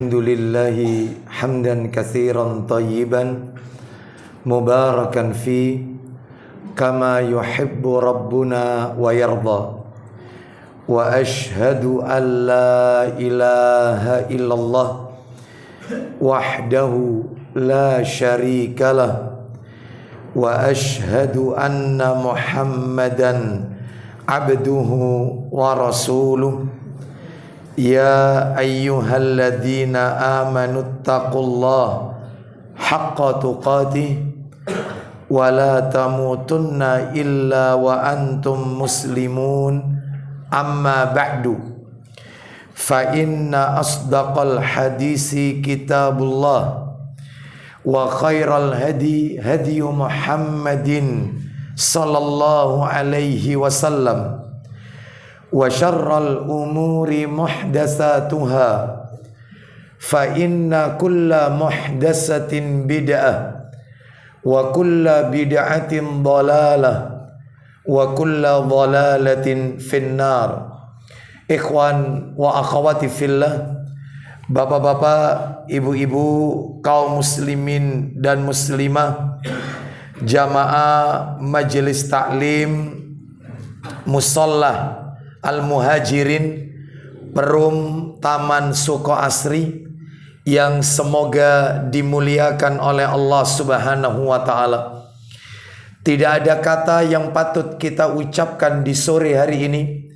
Alhamdulillahi hamdan katsiran tayyiban mubarakan fi kama yuhibbu rabbuna wa yarda wa ashhadu an la ilaha illallah wahdahu la syarikalah wa ashhadu anna muhammadan abduhu wa rasuluh. Ya ayyuhalladzina amanu taqullaha haqqa tuqatih wa la tamutunna illa wa antum muslimun, amma ba'du, fa inna asdaqal hadisi kitabullah wa khairal hadi hadi Muhammadin sallallahu alaihi wasallam wa syarral umuri muhdatsatuha fa inna kulla muhdatsatin bid'ah wa kulla bid'atin dhalalah wa kulla dhalalatin finnar. Ikhwan wa akhwati fillah, bapak-bapak, ibu-ibu, kaum muslimin dan muslimah, jamaah majelis taklim Mushallah Al-Muhajirin Perum Taman Suko Asri yang semoga dimuliakan oleh Allah Subhanahu wa taala. Tidak ada kata yang patut kita ucapkan di sore hari ini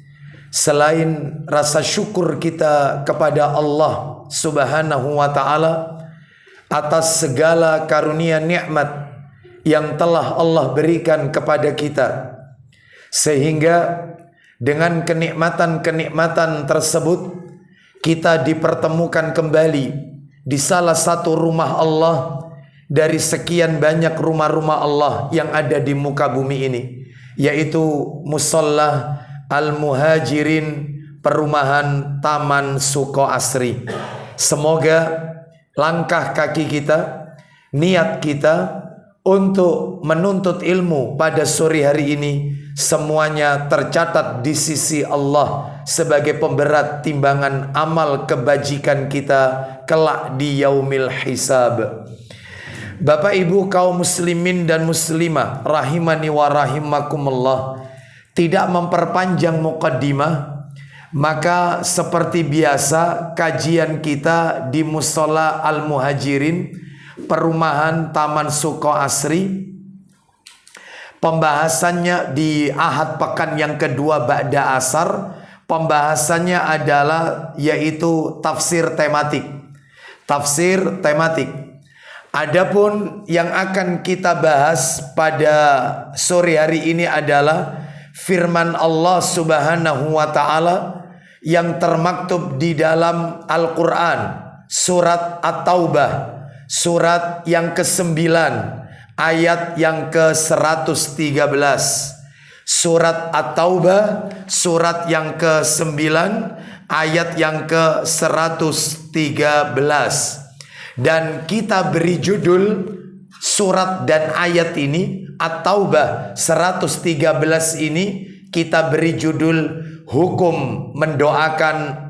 selain rasa syukur kita kepada Allah Subhanahu wa taala atas segala karunia nikmat yang telah Allah berikan kepada kita, sehingga dengan kenikmatan-kenikmatan tersebut kita dipertemukan kembali di salah satu rumah Allah dari sekian banyak rumah-rumah Allah yang ada di muka bumi ini, yaitu Mushallah Al-Muhajirin Perumahan Taman Suko Asri. Semoga langkah kaki kita, niat kita untuk menuntut ilmu pada sore hari ini semuanya tercatat di sisi Allah sebagai pemberat timbangan amal kebajikan kita kelak di yaumil hisab. Bapak ibu kaum muslimin dan muslimah rahimani wa rahimakumullah, tidak memperpanjang muqaddimah, maka seperti biasa kajian kita di Mushallah Al-Muhajirin Perumahan Taman Suko Asri, pembahasannya di Ahad pekan yang kedua ba'da asar, pembahasannya adalah yaitu tafsir tematik. Tafsir tematik. Adapun yang akan kita bahas pada sore hari ini adalah firman Allah Subhanahu wa taala yang termaktub di dalam Al-Qur'an, surat At-Taubah, surat yang ke-9, ayat yang ke-113. Surat At-Taubah, surat yang ke-9, ayat yang ke-113. Dan kita beri judul surat dan ayat ini, At-Taubah 113 ini, kita beri judul hukum mendoakan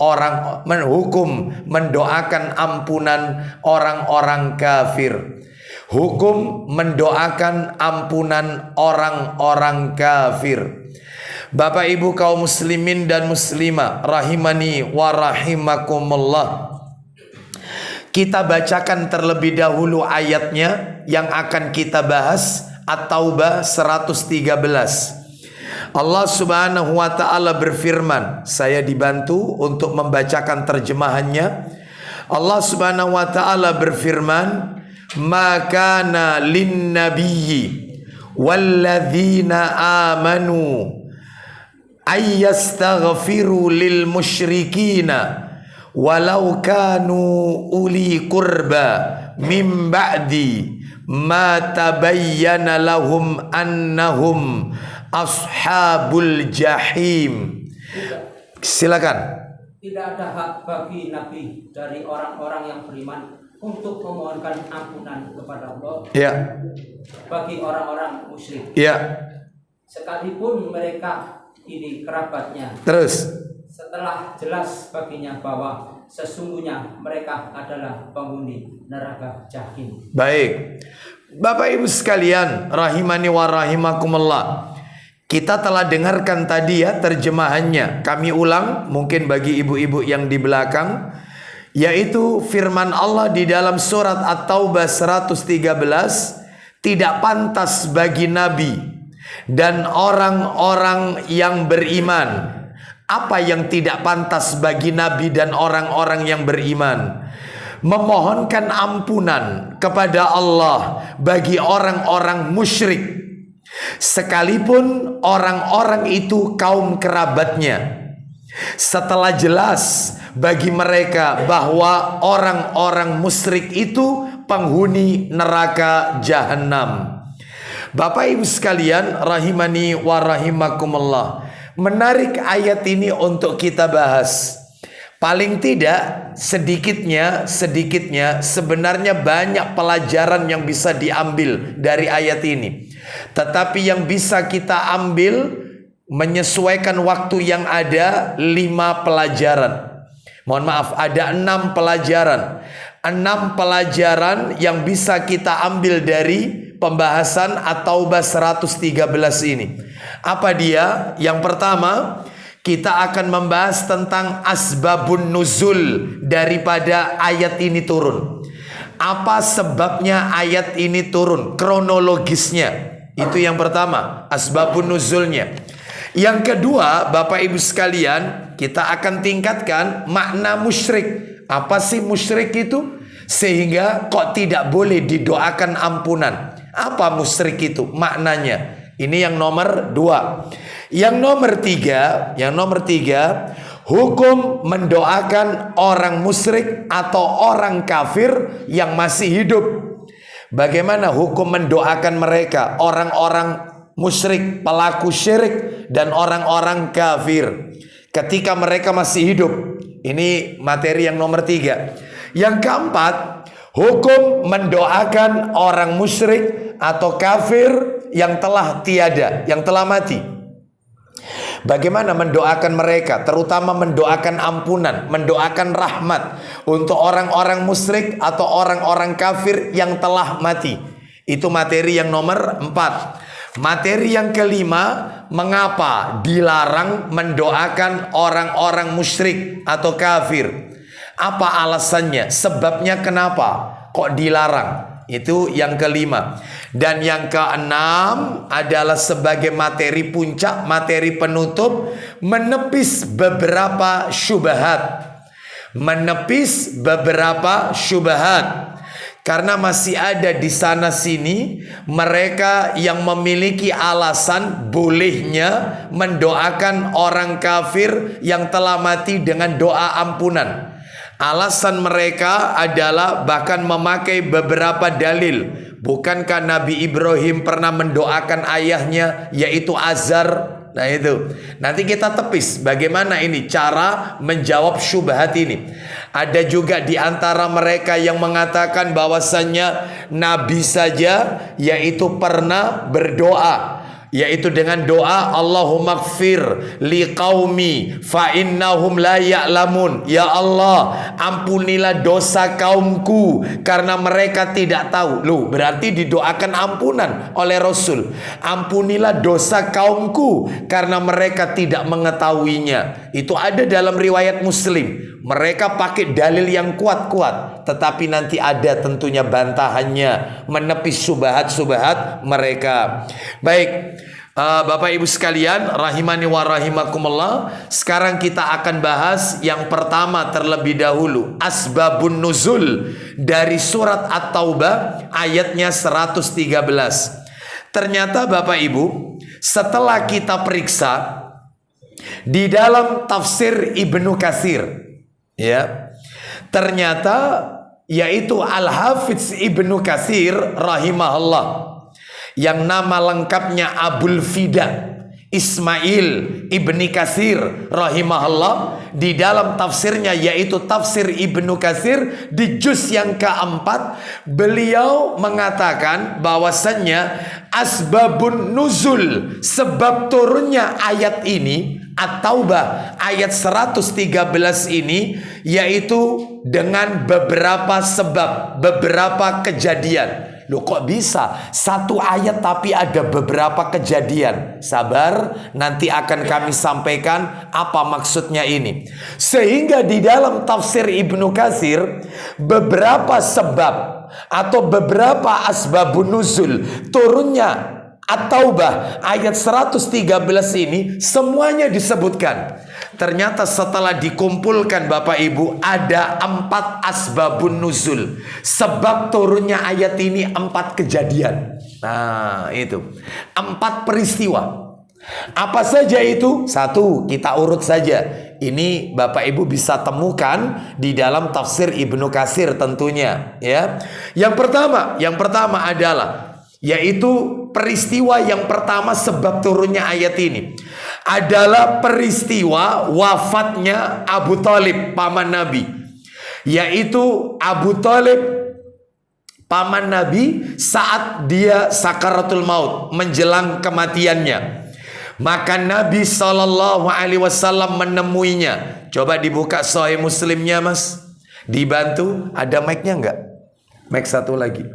ampunan orang-orang kafir. Hukum mendoakan ampunan orang-orang kafir. Bapak ibu kaum muslimin dan muslimah rahimani wa rahimakumullah, kita bacakan terlebih dahulu ayatnya yang akan kita bahas, At-Taubah 113. Allah Subhanahu wa taala berfirman, saya dibantu untuk membacakan terjemahannya. Allah Subhanahu wa taala berfirman, "Makana lin-nabiyyi walladzina amanu ayyastaghfiru lil musyrikina walau kanu uli qurba min ba'di ma tabayyana lahum annahum ashabul jahim." Silakan. Tidak ada hak bagi nabi dari orang-orang yang beriman untuk memohonkan ampunan kepada Allah, ya, bagi orang-orang musyrik, ya, sekalipun mereka ini kerabatnya. Terus Setelah jelas baginya bahwa sesungguhnya mereka adalah penghuni neraka jahim. Baik, Bapak Ibu sekalian, rahimani wa rahimakumullah. Kita telah dengarkan tadi ya terjemahannya. Kami ulang mungkin bagi ibu-ibu yang di belakang, yaitu firman Allah di dalam surat At-Taubah 113, tidak pantas bagi nabi dan orang-orang yang beriman. Apa yang tidak pantas bagi nabi dan orang-orang yang beriman? Memohonkan ampunan kepada Allah bagi orang-orang musyrik, sekalipun orang-orang itu kaum kerabatnya. Setelah jelas bagi mereka bahwa orang-orang musyrik itu penghuni neraka jahanam. Bapak Ibu sekalian, rahimani wa rahimakumullah. Menarik ayat ini untuk kita bahas. Paling tidak sedikitnya sebenarnya banyak pelajaran yang bisa diambil dari ayat ini. Tetapi yang bisa kita ambil menyesuaikan waktu yang ada 5 pelajaran. Mohon maaf, ada 6 pelajaran. 6 pelajaran yang bisa kita ambil dari pembahasan At-Taubah 113 ini. Apa dia? Yang pertama, kita akan membahas tentang asbabun nuzul daripada ayat ini turun. Apa sebabnya ayat ini turun? Kronologisnya. Itu yang pertama, asbabun nuzulnya. Yang kedua, Bapak Ibu sekalian, kita akan tingkatkan makna musyrik. Apa sih musyrik itu? Sehingga kok tidak boleh didoakan ampunan. Apa musyrik itu? Maknanya. Ini yang nomor 2. Yang nomor tiga, hukum mendoakan orang musyrik atau orang kafir yang masih hidup. Bagaimana hukum mendoakan mereka, orang-orang musyrik, pelaku syirik, dan orang-orang kafir ketika mereka masih hidup? Ini materi yang nomor 3. Yang keempat, hukum mendoakan orang musyrik atau kafir yang telah tiada, yang telah mati. Bagaimana mendoakan mereka, terutama mendoakan ampunan, mendoakan rahmat untuk orang-orang musyrik atau orang-orang kafir yang telah mati. Itu materi yang nomor 4. Materi yang kelima, mengapa dilarang mendoakan orang-orang musyrik atau kafir? Apa alasannya? Sebabnya kenapa kok dilarang? Itu yang kelima. Dan yang keenam adalah sebagai materi puncak, materi penutup, menepis beberapa syubhat. Menepis beberapa syubhat. Karena masih ada di sana sini mereka yang memiliki alasan bolehnya mendoakan orang kafir yang telah mati dengan doa ampunan. Alasan mereka adalah bahkan memakai beberapa dalil. Bukankah Nabi Ibrahim pernah mendoakan ayahnya, yaitu Azar? Nah itu, nanti kita tepis bagaimana ini cara menjawab syubhat ini. Ada juga di antara mereka yang mengatakan bahwasannya Nabi saja yaitu pernah berdoa, yaitu dengan doa Allahumma gfir li qaumi fa innahum la ya'lamun. Ya Allah, ampunilah dosa kaumku karena mereka tidak tahu. Loh, berarti didoakan ampunan oleh Rasul. Ampunilah dosa kaumku karena mereka tidak mengetahuinya. Itu ada dalam riwayat Muslim. Mereka pakai dalil yang kuat-kuat, tetapi nanti ada tentunya bantahannya, menepis syubhat-syubhat mereka. Baik, Bapak Ibu sekalian, rahimani wa rahimakumullah. Sekarang kita akan bahas yang pertama terlebih dahulu, asbabun nuzul dari surat At-Taubah ayatnya 113. Ternyata Bapak Ibu, setelah kita periksa di dalam tafsir Ibnu Katsir, ya, ternyata yaitu Al-Hafidz Ibnu Katsir rahimahullah, yang nama lengkapnya Abul Fida Ismail Ibni Katsir rahimahullah, di dalam tafsirnya, yaitu tafsir Ibnu Katsir di juz yang keempat, beliau mengatakan bahwasannya asbabun nuzul, sebab turunnya ayat ini At-Taubah ayat 113 ini, yaitu dengan beberapa sebab, beberapa kejadian. Loh, kok bisa satu ayat tapi ada beberapa kejadian? Sabar, nanti akan kami sampaikan apa maksudnya ini. Sehingga di dalam tafsir Ibnu Katsir, beberapa sebab atau beberapa asbabun nuzul turunnya At-Taubah ayat 113 ini semuanya disebutkan. Ternyata setelah dikumpulkan Bapak Ibu, ada 4 asbabun nuzul. Sebab turunnya ayat ini 4 kejadian. Nah, itu 4 peristiwa. Apa saja itu? 1, kita urut saja. Ini Bapak Ibu bisa temukan di dalam tafsir Ibnu Katsir tentunya, ya. Yang pertama adalah, yaitu peristiwa yang pertama sebab turunnya ayat ini adalah peristiwa wafatnya Abu Thalib, paman Nabi. Yaitu Abu Thalib, paman Nabi, saat dia sakaratul maut, menjelang kematiannya. Maka Nabi SAW menemuinya. Coba dibuka Sahih Muslimnya, Mas. Dibantu, ada mic-nya enggak? Mic satu lagi,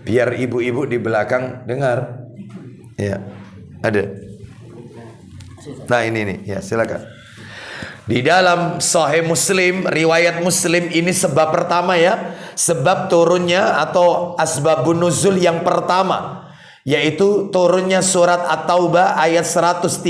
biar ibu-ibu di belakang dengar. Ya, ada. Nah, ini nih, ya silakan. Di dalam Sahih Muslim, riwayat Muslim, ini sebab pertama ya, sebab turunnya atau asbabun nuzul yang pertama, yaitu turunnya surat At-Taubah ayat 113.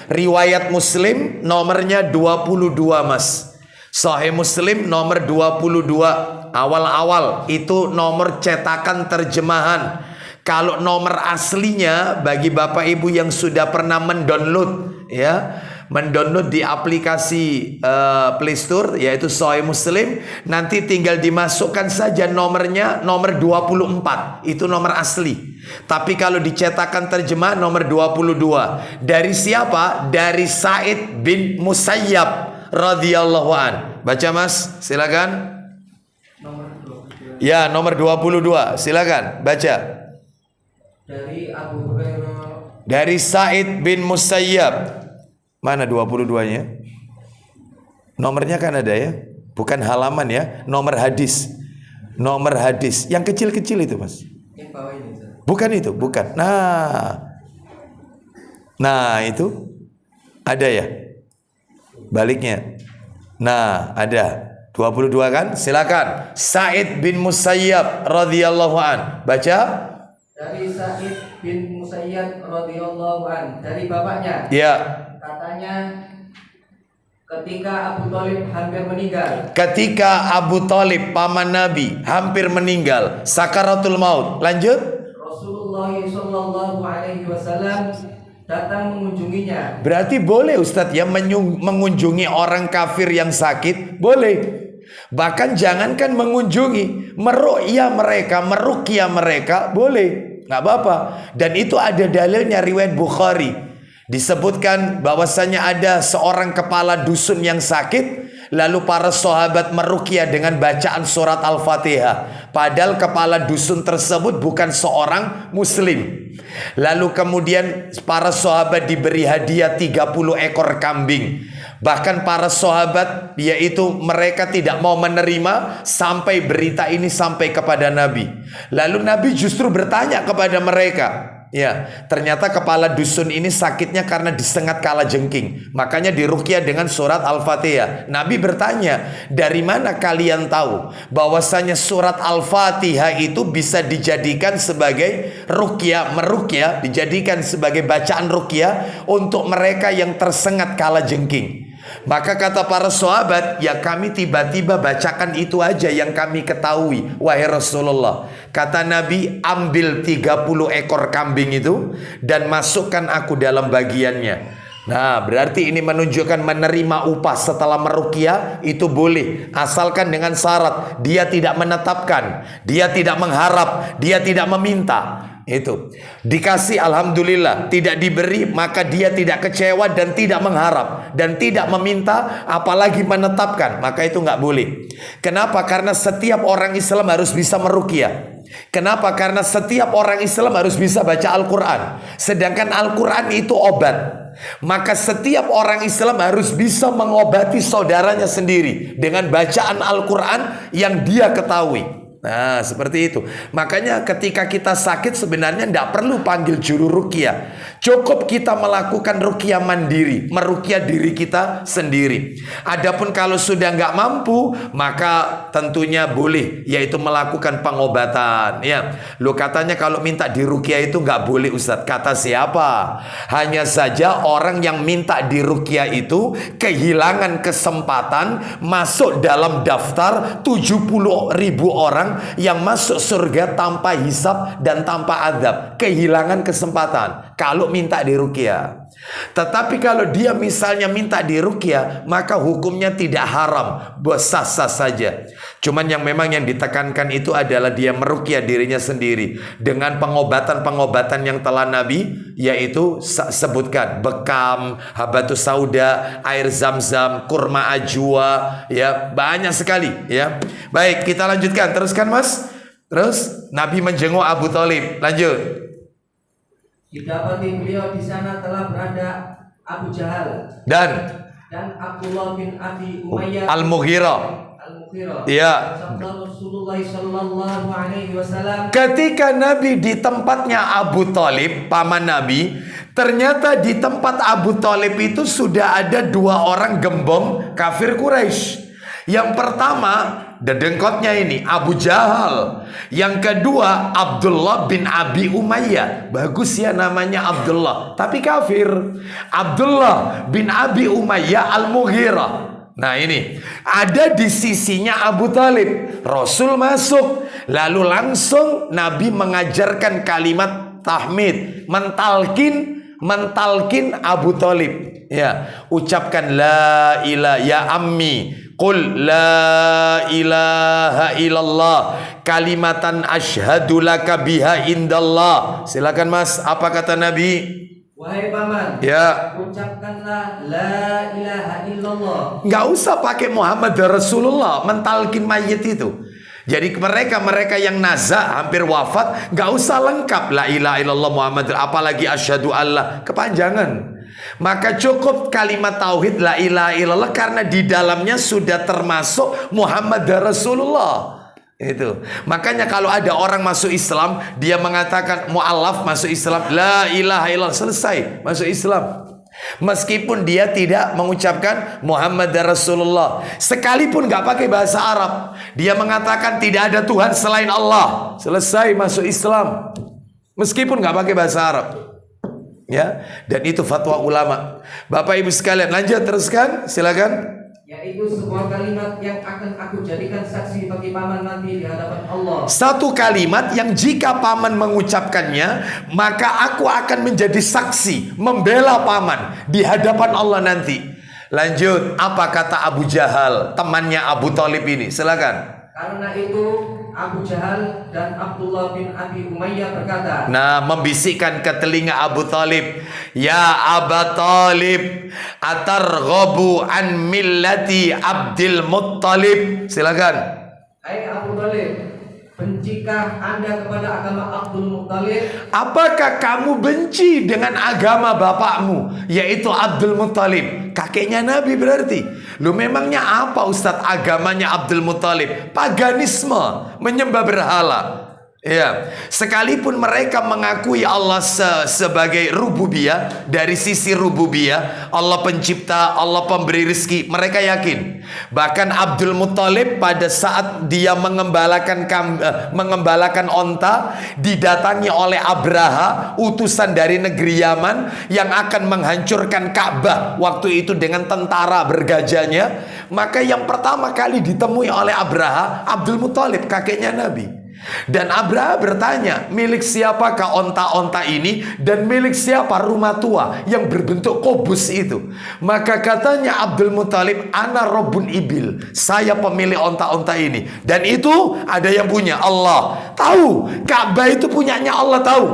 Riwayat Muslim nomornya 22, Mas. Sahih Muslim nomor 22. Awal-awal itu nomor cetakan terjemahan. Kalau nomor aslinya, bagi Bapak Ibu yang sudah pernah mendownload, ya, mendownload di aplikasi Play Store, yaitu Sahih Muslim, nanti tinggal dimasukkan saja nomornya, nomor 24. Itu nomor asli. Tapi kalau dicetakan terjemahan nomor 22. Dari siapa? Dari Sa'id bin Musayyab radhiyallahu an. Baca, Mas, silakan. Ya, nomor 22. Silakan baca. Dari Abu Hurairah. Dari Sa'id bin Musayyab. Mana 22-nya? Nomornya kan ada ya? Bukan halaman ya, nomor hadis. Nomor hadis yang kecil-kecil itu, Mas. Yang bawah ini, Ustaz. Bukan itu, bukan. Nah, itu ada ya? Baliknya. Nah, ada 22 kan? Silakan. Sa'id bin Musayyab radhiyallahu an. Baca. Dari Sa'id bin Musayyab radhiyallahu an, dari bapaknya. Ya. Katanya, ketika Abu Thalib hampir meninggal. Ketika Abu Thalib, paman Nabi, hampir meninggal, sakaratul maut. Lanjut. Rasulullah sallallahu alaihi wasallam datang mengunjunginya. Berarti boleh, Ustadz, ya, mengunjungi orang kafir yang sakit, boleh. Bahkan jangankan mengunjungi, meruqyah mereka, boleh, nggak apa-apa. Dan itu ada dalilnya, riwayat Bukhari. Disebutkan bahwasanya ada seorang kepala dusun yang sakit, lalu para sahabat meruqyah dengan bacaan surat Al-Fatihah. Padahal kepala dusun tersebut bukan seorang muslim. Lalu kemudian para sahabat diberi hadiah 30 ekor kambing. Bahkan para sahabat, yaitu mereka tidak mau menerima sampai berita ini sampai kepada Nabi. Lalu Nabi justru bertanya kepada mereka. Ya, ternyata kepala dusun ini sakitnya karena disengat kalajengking. Makanya diruqyah dengan surat Al-Fatihah. Nabi bertanya, dari mana kalian tahu bahwasanya surat Al-Fatihah itu bisa dijadikan sebagai meruqyah, dijadikan sebagai bacaan ruqyah untuk mereka yang tersengat kalajengking. Maka kata para sahabat, ya kami tiba-tiba bacakan itu aja yang kami ketahui, wahai Rasulullah. Kata Nabi, ambil 30 ekor kambing itu dan masukkan aku dalam bagiannya. Nah, berarti ini menunjukkan menerima upah setelah meruqyah itu boleh, asalkan dengan syarat dia tidak menetapkan, dia tidak mengharap, dia tidak meminta. Itu dikasih alhamdulillah, tidak diberi maka dia tidak kecewa dan tidak mengharap dan tidak meminta apalagi menetapkan, maka itu nggak boleh. Kenapa? Karena setiap orang Islam harus bisa meruqyah. Kenapa? Karena setiap orang Islam harus bisa baca Al-Quran. Sedangkan Al-Quran itu obat. Maka setiap orang Islam harus bisa mengobati saudaranya sendiri dengan bacaan Al-Quran yang dia ketahui. Nah, seperti itu. Makanya ketika kita sakit sebenarnya tidak perlu panggil juru ruqyah. Cukup kita melakukan ruqyah mandiri, meruqyah diri kita sendiri. Adapun kalau sudah nggak mampu, maka tentunya boleh, yaitu melakukan pengobatan. Ya, lo katanya kalau minta diruqyah itu nggak boleh, Ustadz. Kata siapa? Hanya saja orang yang minta diruqyah itu kehilangan kesempatan masuk dalam daftar 70.000 orang yang masuk surga tanpa hisab dan tanpa azab. Kehilangan kesempatan kalau minta diruqyah. Tetapi kalau dia misalnya minta diruqyah, maka hukumnya tidak haram, sah-sah saja. Cuman yang memang yang ditekankan itu adalah dia meruqyah dirinya sendiri dengan pengobatan-pengobatan yang telah Nabi, yaitu sebutkan bekam, habatus sauda, air zam-zam, kurma ajwa, ya banyak sekali, ya. Baik, kita lanjutkan, teruskan Mas. Terus Nabi menjenguk Abu Thalib, lanjut. Didapati beliau di sana telah berada Abu Jahal Dan Abdullah bin Abi Umayyah Al-Mughirah. Iya. Rasulullah sallallahu alaihi wasallam. Ketika Nabi di tempatnya Abu Thalib, paman Nabi, ternyata di tempat Abu Thalib itu sudah ada dua orang gembong kafir Quraisy. Yang pertama, dedengkotnya ini Abu Jahal. Yang kedua, Abdullah bin Abi Umayyah. Bagus ya namanya Abdullah, tapi kafir. Abdullah bin Abi Umayyah Al-Mughirah. Nah ini ada di sisinya Abu Thalib. Rasul masuk, lalu langsung Nabi mengajarkan kalimat tahmid, mentalkin Abu Thalib. Ya, ucapkan la ilaha ya ammi, qul la ilaha illallah kalimatan asyhadu laka biha indallah. Silakan Mas, apa kata Nabi? Wahai paman, ya, ucapkanlah la ilaha illallah. Nggak usah pakai Muhammad Rasulullah, mentalkin mayit itu. Jadi mereka yang nazak hampir wafat, nggak usah lengkap la ilaha illallah Muhammad, apalagi asyhadu Allah, kepanjangan. Maka cukup kalimat tauhid la ilaha illallah karena di dalamnya sudah termasuk Muhammad Rasulullah. Itu. Makanya kalau ada orang masuk Islam, dia mengatakan mu'allaf masuk Islam, la ilaha illallah, selesai masuk Islam. Meskipun dia tidak mengucapkan Muhammad Rasulullah, sekalipun nggak pakai bahasa Arab, dia mengatakan tidak ada Tuhan selain Allah, selesai masuk Islam. Meskipun nggak pakai bahasa Arab. Ya, dan itu fatwa ulama. Bapak Ibu sekalian, lanjut teruskan, silakan. Yaitu sebuah kalimat yang akan aku jadikan saksi bagi paman nanti di hadapan Allah. Satu kalimat yang jika paman mengucapkannya, maka aku akan menjadi saksi membela paman di hadapan Allah nanti. Lanjut, apa kata Abu Jahal, temannya Abu Thalib ini? Silakan. Karena itu Abu Jahal dan Abdullah bin Abi Umayyah berkata, nah, membisikkan ke telinga Abu Thalib, ya Abu Thalib, atarghabu an millati Abdul Muttalib. Silakan. Hai Abu Thalib, bencikah Anda kepada agama Abdul Muttalib? Apakah kamu benci dengan agama bapakmu, yaitu Abdul Muttalib? Kakeknya Nabi berarti. Lu memangnya apa Ustadz agamanya Abdul Muttalib? Paganisme, menyembah berhala. Ya, sekalipun mereka mengakui Allah sebagai rububiyah, dari sisi rububiyah, Allah pencipta, Allah pemberi rezeki, mereka yakin. Bahkan Abdul Muttalib pada saat dia mengembalakan onta, didatangi oleh Abraha, utusan dari negeri Yaman yang akan menghancurkan Ka'bah waktu itu dengan tentara bergajahnya. Maka yang pertama kali ditemui oleh Abraha, Abdul Muttalib, kakeknya Nabi. Dan Abraha bertanya, milik siapakah onta-onta ini dan milik siapa rumah tua yang berbentuk kobus itu? Maka katanya Abdul Muthalib, ana Rabbun Ibil, saya pemilik onta-onta ini. Dan itu ada yang punya Allah. Tahu, Ka'bah itu punyanya Allah, tahu.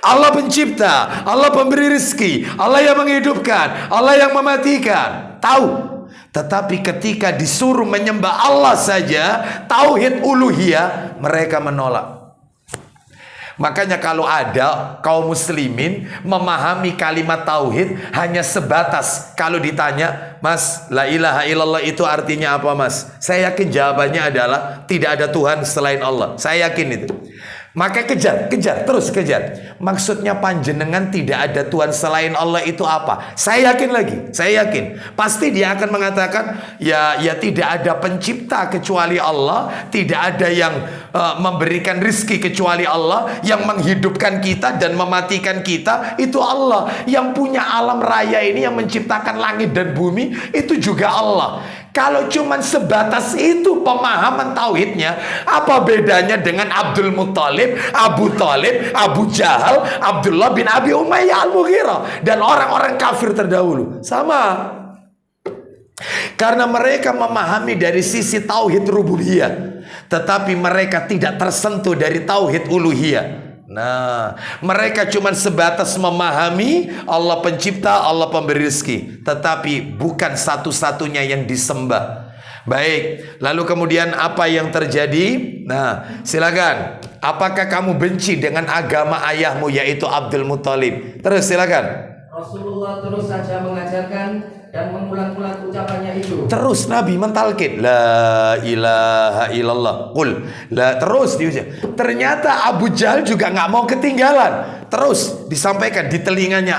Allah pencipta, Allah pemberi rezeki, Allah yang menghidupkan, Allah yang mematikan, tahu. Tetapi ketika disuruh menyembah Allah saja, tauhid uluhiyah, mereka menolak. Makanya kalau ada kaum muslimin memahami kalimat tauhid hanya sebatas kalau ditanya, Mas, la ilaha illallah itu artinya apa, Mas? Saya yakin jawabannya adalah tidak ada Tuhan selain Allah. Saya yakin itu. Maka kejar, terus kejar. Maksudnya panjenengan tidak ada Tuhan selain Allah itu apa? Saya yakin lagi, saya yakin. Pasti dia akan mengatakan, ya tidak ada pencipta kecuali Allah, tidak ada yang memberikan rizki kecuali Allah, yang menghidupkan kita dan mematikan kita itu Allah, yang punya alam raya ini, yang menciptakan langit dan bumi itu juga Allah. Kalau cuman sebatas itu pemahaman tauhidnya, apa bedanya dengan Abdul Muthalib, Abu Thalib, Abu Jahal, Abdullah bin Abi Umayyah Al-Mughirah dan orang-orang kafir terdahulu? Sama. Karena mereka memahami dari sisi tauhid rububiyah, tetapi mereka tidak tersentuh dari tauhid uluhiyah. Nah, mereka cuma sebatas memahami Allah pencipta, Allah pemberi rezeki, tetapi bukan satu-satunya yang disembah. Baik, lalu kemudian apa yang terjadi? Nah, silakan. Apakah kamu benci dengan agama ayahmu yaitu Abdul Muthalib? Terus silakan. Rasulullah terus saja mengajarkan dan mengulang-ulang ucapannya itu. Terus Nabi mentalkin la ilaha illallah. Qul la, terus diucap. Ternyata Abu Jahal juga nggak mau ketinggalan. Terus disampaikan di telinganya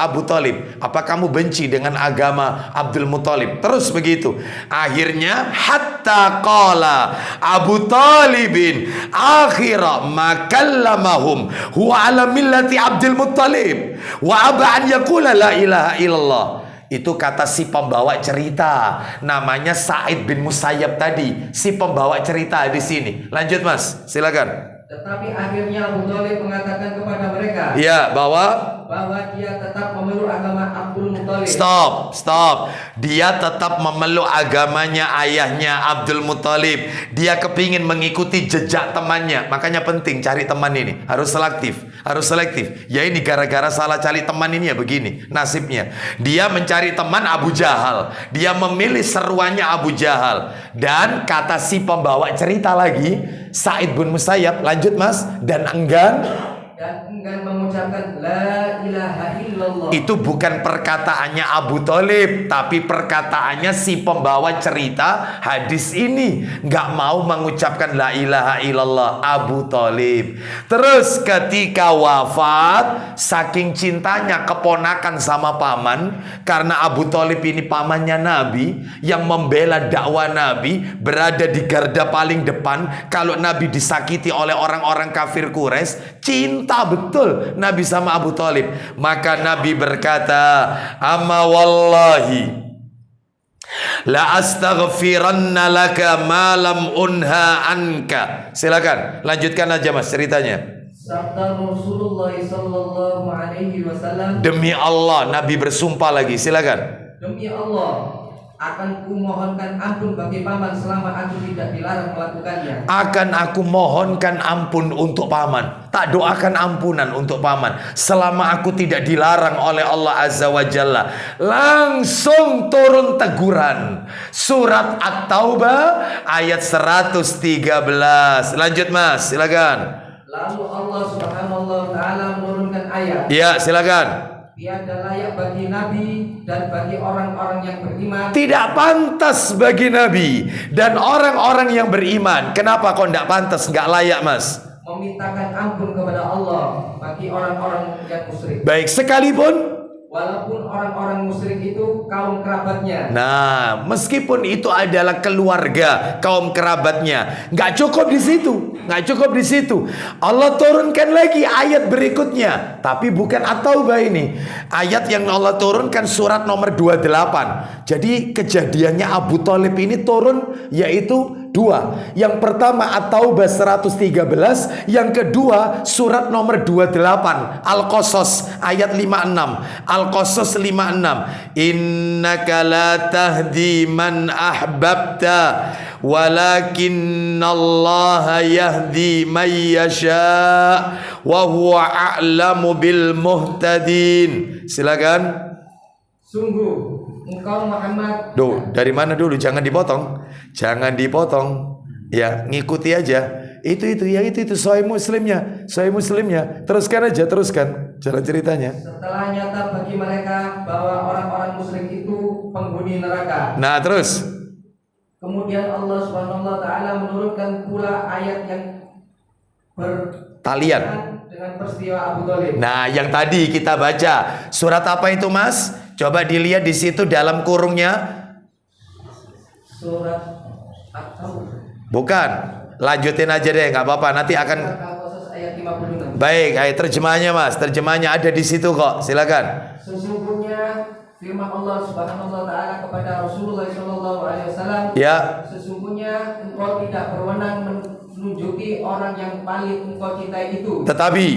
Abu Thalib, apa kamu benci dengan agama Abdul Muthalib? Terus begitu. Akhirnya hatta qala Abu Thalibin akhira ma kallamahum huwa ala millati Abdul Muthalib wa aba an yaqula la ilaha illallah. Itu kata si pembawa cerita, namanya Sa'id bin Musayyab tadi, si pembawa cerita di sini. Lanjut Mas, silakan. Tetapi akhirnya Abu Thalib mengatakan kepada mereka, ya, bahwa dia tetap memeluk agama Abdul Muthalib. Stop. Dia tetap memeluk agamanya ayahnya Abdul Muthalib. Dia kepingin mengikuti jejak temannya. Makanya penting cari teman ini. Harus selektif. Ya ini gara-gara salah cari teman ini ya begini nasibnya. Dia mencari teman Abu Jahal. Dia memilih seruannya Abu Jahal. Dan kata si pembawa cerita lagi, Sa'id bin Musayyab, lanjut Mas, dan enggan mengucapkan la ilaha illallah. Itu bukan perkataannya Abu Thalib, tapi perkataannya si pembawa cerita hadis ini. Nggak mau mengucapkan la ilaha illallah, Abu Thalib. Terus ketika wafat, saking cintanya keponakan sama paman, karena Abu Thalib ini pamannya Nabi, yang membela dakwah Nabi, berada di garda paling depan. Kalau Nabi disakiti oleh orang-orang kafir Quraisy, cinta betul Nabi sama Abu Thalib. Maka Nabi berkata, amma wallahi la astaghfiranna laka ma lam unha anka. Silakan lanjutkan aja Mas ceritanya. Sabda Rasulullah sallallahu alaihi wasallam, demi Allah, Nabi bersumpah lagi. Silakan. Demi Allah, akan kumohonkan ampun bagi paman selama aku tidak dilarang melakukannya. Akan aku mohonkan ampun untuk paman. Tak doakan ampunan untuk paman selama aku tidak dilarang oleh Allah Azza wa Jalla. Langsung turun teguran. Surat At-Taubah ayat 113. Lanjut Mas, silakan. Lalu Allah Subhanahu wa taala menurunkan ayat. Ya, silakan. Tiada layak bagi Nabi dan bagi orang-orang yang beriman. Tidak pantas bagi Nabi dan orang-orang yang beriman. Kenapa kok tidak pantas, nggak layak Mas? Memintakan ampun kepada Allah bagi orang-orang yang musyrik. Baik, sekalipun walaupun orang-orang musyrik itu kaum kerabatnya. Nah, meskipun itu adalah keluarga, kaum kerabatnya, nggak cukup di situ. Allah turunkan lagi ayat berikutnya, tapi bukan At-Taubah ini. Ayat yang Allah turunkan surat nomor 28. Jadi kejadiannya Abu Thalib ini turun yaitu dua. Yang pertama At-Taubah 113, yang kedua surat nomor 28 Al-Qasas ayat 56. Al-Qasas 56. Innaka la tahdi man ahbabta walakinnallaha yahdi man yasha wa huwa a'lamu bil muhtadin. Silakan. Sungguh engkau Muhammad. Dari mana dulu? Jangan dipotong. Jangan dipotong. Ya, ngikuti aja. Itu Sahih Muslimnya. Sahih Muslimnya. Teruskan aja, teruskan jalan ceritanya. Setelah nyata bagi mereka bahwa orang-orang musyrik itu penghuni neraka. Nah, terus. Kemudian Allah Subhanahu wa taala menurunkan pula ayat yang Talian dengan peristiwa Abu Thalib. Nah, yang tadi kita baca surat apa itu, Mas? Coba dilihat di situ dalam kurungnya. Surat At-Taubah. Bukan. Lanjutin aja deh, nggak apa-apa. Nanti akan. Al-Qasas ayat 56. Baik, ayat terjemahnya, Mas. Terjemahnya ada di situ kok. Silakan. Sesungguhnya firman Allah Subhanahu wa taala kepada Rasulullah sallallahu alaihi wasallam, Ya. sesungguhnya engkau tidak berwenang menunjuki orang yang paling engkau cintai itu. Tetapi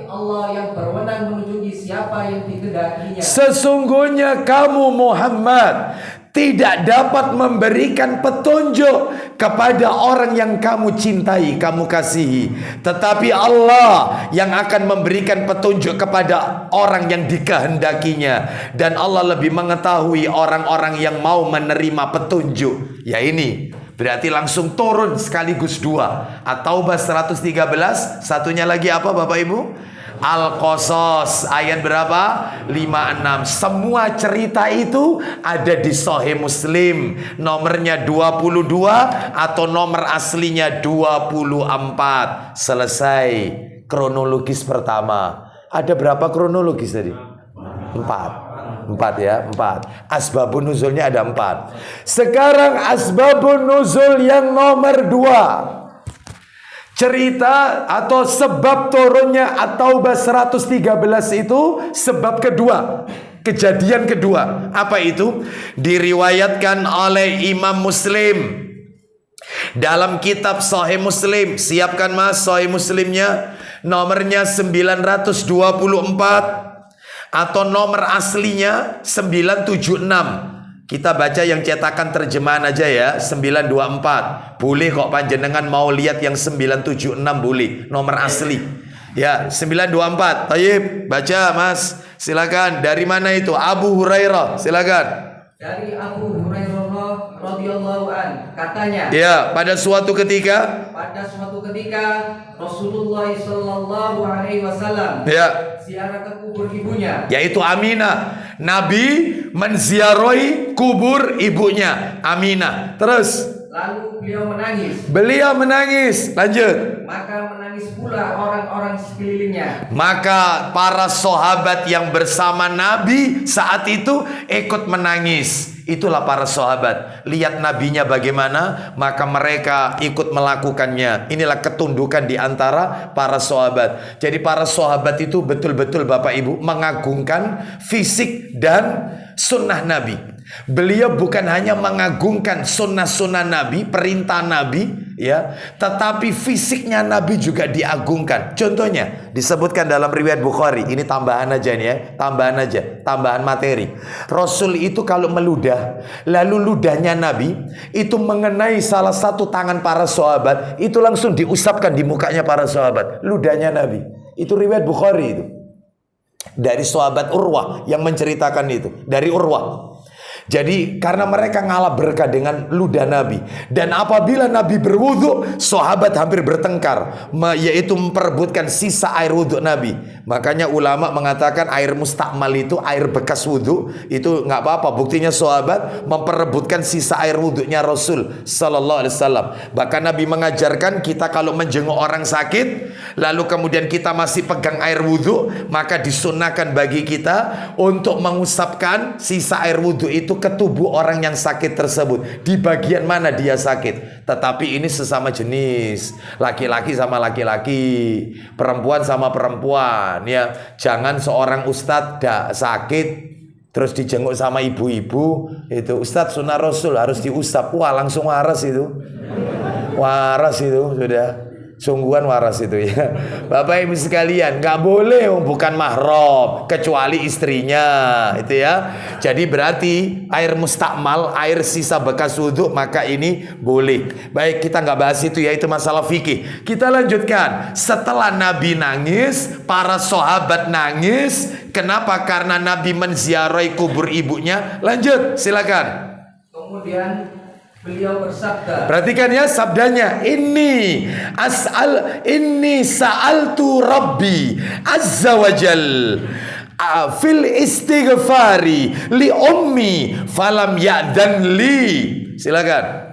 Allah yang berwenang menunjuki siapa yang dikehendakinya. Sesungguhnya kamu Muhammad tidak dapat memberikan petunjuk kepada orang yang kamu cintai, kamu kasihi. Tetapi Allah yang akan memberikan petunjuk kepada orang yang dikehendakinya. Dan Allah lebih mengetahui orang-orang yang mau menerima petunjuk. Ya ini berarti langsung turun sekaligus dua. At-Taubah 113. Satunya lagi apa Bapak Ibu? Al-Qasas ayat berapa? 56. Semua cerita itu ada di Sahih Muslim. Nomornya 22 atau nomor aslinya 24. Selesai kronologis pertama. Ada berapa kronologis tadi? 4 ya, 4. Asbabun nuzulnya ada 4. Sekarang asbabun nuzul yang nomor 2. Cerita atau sebab turunnya At-Taubah 113 itu sebab kedua. Kejadian kedua. Apa itu? Diriwayatkan oleh Imam Muslim dalam kitab Sahih Muslim. Siapkan Mas Sahih Muslimnya. Nomornya 924 atau nomor aslinya 976. Kita baca yang cetakan terjemahan aja ya, 924. Boleh kok panjenengan mau lihat yang 976 boleh, nomor asli. Ya, 924. Tayyib, baca Mas. Silakan. Dari mana itu? Abu Hurairah. Silakan. Dari Abu Hurairah radhiyallahu an, katanya. Ya, pada suatu ketika Rasulullah sallallahu alaihi wasallam ziarah ke kubur ibunya, yaitu Aminah. Nabi menziarahi kubur ibunya Aminah. Terus lalu beliau menangis. Lanjut. Maka menangis pula orang-orang sekelilingnya. Maka para sahabat yang bersama Nabi saat itu ikut menangis. Itulah para sahabat. Lihat nabinya bagaimana, maka mereka ikut melakukannya. Inilah ketundukan di antara para sahabat. Jadi para sahabat itu betul-betul Bapak Ibu mengagungkan fisik dan sunnah Nabi. Beliau bukan hanya mengagungkan sunnah-sunnah Nabi, perintah Nabi, ya, tetapi fisiknya Nabi juga diagungkan. Contohnya disebutkan dalam riwayat Bukhari. Ini tambahan aja nih ya, tambahan materi. Rasul itu kalau meludah, lalu ludahnya Nabi itu mengenai salah satu tangan para sahabat, itu langsung diusapkan di mukanya para sahabat. Ludahnya Nabi. Itu riwayat Bukhari itu. Dari sahabat Urwah yang menceritakan itu, dari Urwah. Jadi karena mereka ngalah berkah dengan ludah Nabi. Dan apabila Nabi berwudu, sahabat hampir bertengkar, yaitu memperebutkan sisa air wudu Nabi. Makanya ulama mengatakan air mustakmal itu, air bekas wudu, itu nggak apa-apa. Buktinya sahabat memperebutkan sisa air wudunya Rasul Sallallahu Alaihi Wasallam. Bahkan Nabi mengajarkan kita kalau menjenguk orang sakit, lalu kemudian kita masih pegang air wudu, maka disunahkan bagi kita untuk mengusapkan sisa air wudu itu ke tubuh orang yang sakit tersebut. Di bagian mana dia sakit. Tetapi ini sesama jenis, laki-laki sama laki-laki, perempuan sama perempuan, ya. Jangan seorang ustadz sakit terus dijenguk sama ibu-ibu, itu ustadz sunnah Rasul harus diusap, wah langsung waras itu. Waras itu sudah. Sungguhan waras itu ya. Bapak Ibu sekalian, nggak boleh bukan mahram kecuali istrinya, itu ya. Jadi berarti air mustakmal, air sisa bekas wudhu, maka ini boleh. Baik, kita nggak bahas itu ya, itu masalah fikih. Kita lanjutkan. Setelah Nabi nangis, para sahabat nangis. Kenapa? Karena Nabi menziarahi kubur ibunya. Lanjut, silakan. Kemudian beliau bersabda. Perhatikan ya sabdanya. Inni sa'altu Rabbi azza wa jal fil istighfari li ummi falam ya'dan li. Silakan.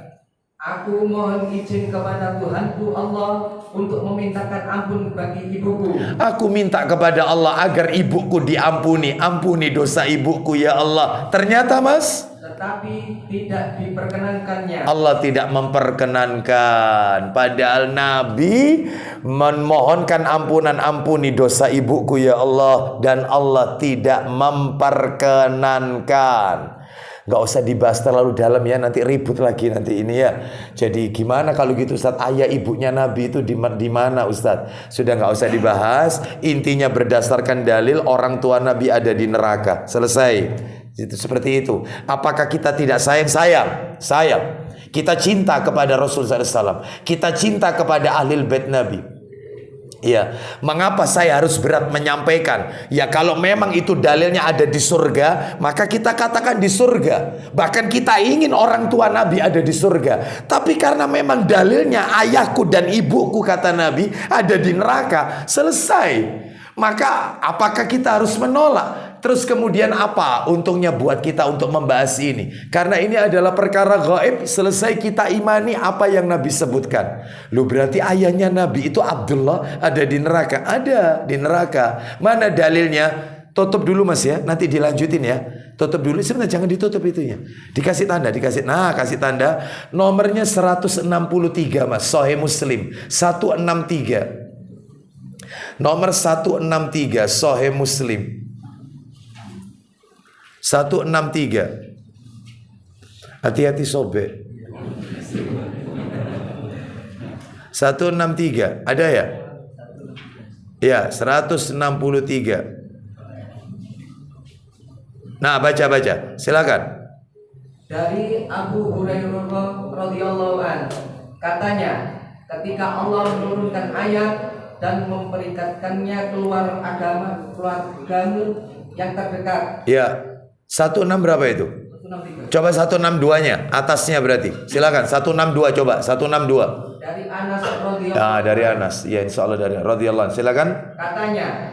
Aku mohon izin kepada Tuhanku Allah untuk memintakan ampun bagi ibuku. Aku minta kepada Allah agar ibuku diampuni. Ampuni dosa ibuku ya Allah. Ternyata mas, tetapi tidak diperkenankannya. Allah tidak memperkenankan. Padahal Nabi memohonkan ampunan, ampuni dosa ibuku ya Allah, dan Allah tidak memperkenankan. Nggak usah dibahas terlalu dalam ya, nanti ribut lagi nanti ini ya. Jadi gimana kalau gitu Ustaz, ayah ibunya Nabi itu di mana Ustaz? Sudah nggak usah dibahas. Intinya berdasarkan dalil orang tua Nabi ada di neraka. Selesai. Itu seperti itu. Apakah kita tidak sayang? Sayang. Kita cinta kepada Rasul SAW. Kita cinta kepada ahlul bait Nabi. Ya, mengapa saya harus berat menyampaikan? Ya kalau memang itu dalilnya ada di surga, maka kita katakan di surga. Bahkan kita ingin orang tua Nabi ada di surga. Tapi karena memang dalilnya ayahku dan ibuku kata Nabi ada di neraka, selesai. Maka apakah kita harus menolak? Terus kemudian apa untungnya buat kita untuk membahas ini? Karena ini adalah perkara gaib. Selesai kita imani apa yang Nabi sebutkan. Lu berarti ayahnya Nabi itu Abdullah ada di neraka? Ada di neraka. Mana dalilnya? Tutup dulu mas ya, nanti dilanjutin ya. Tutup dulu, sebenarnya jangan ditutup itunya. Dikasih tanda, kasih tanda. Nomornya 163 mas, Sahih Muslim 163. Nomor 163 Sahih Muslim 163. Hati-hati sobek. 163 ada ya? Ya, 163. Nah, baca. Silakan. Dari Abu Hurairah radhiyallahu an, katanya, ketika Allah menurunkan ayat dan memperikatkannya keluargamu yang terdekat. Ya. 16 berapa itu? 163. Coba 162-nya, atasnya berarti. Silakan 162 coba, 162. Dari Anas radhiyallahu. Ya, dari Anas. Ya, insyaallah dari radhiyallahu. Silakan. Katanya,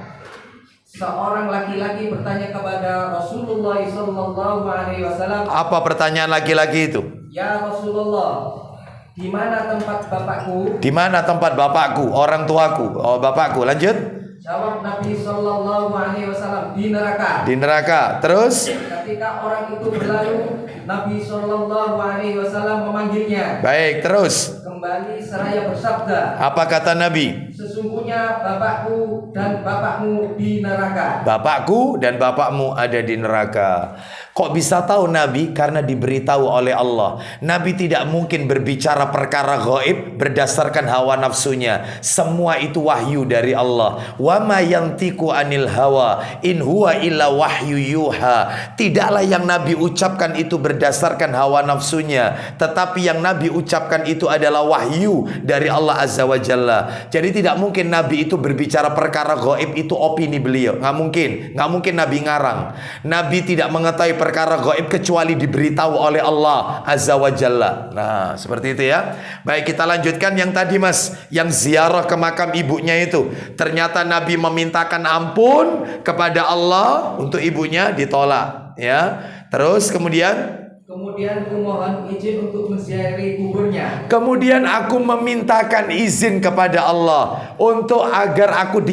seorang laki-laki bertanya kepada Rasulullah sallallahu alaihi wasallam. Apa pertanyaan laki-laki itu? Ya Rasulullah, di mana tempat bapakku? Di mana tempat bapakku, orang tuaku? Oh, bapakku. Lanjut. Jawab Nabi sallallahu alaihi wasallam, di neraka. Di neraka. Terus? Ketika orang itu berlalu, Nabi sallallahu alaihi wasallam memanggilnya. Baik, terus. Kembali seraya bersabda. Apa kata Nabi? Sesungguhnya bapakku dan bapakmu di neraka. Bapakku dan bapakmu ada di neraka. Kok bisa tahu Nabi? Karena diberitahu oleh Allah. Nabi tidak mungkin berbicara perkara gaib berdasarkan hawa nafsunya. Semua itu wahyu dari Allah. Wa ma yantiqu anil hawa in huwa illa wahyu yuha. Tidaklah yang Nabi ucapkan itu berdasarkan hawa nafsunya, tetapi yang Nabi ucapkan itu adalah wahyu dari Allah Azza wa Jalla. Jadi tidak mungkin Nabi itu berbicara perkara gaib itu opini beliau. Nggak mungkin Nabi ngarang. Nabi tidak mengetahui perkara gaib kecuali diberitahu oleh Allah Azza wa Jalla. Nah, seperti itu ya. Baik, kita lanjutkan yang tadi mas, yang ziarah ke makam ibunya itu. Ternyata Nabi memintakan ampun kepada Allah untuk ibunya, ditolak ya. Terus kemudian aku mohon izin untuk menziarahi kuburnya. Kemudian aku memintakan izin kepada Allah untuk agar aku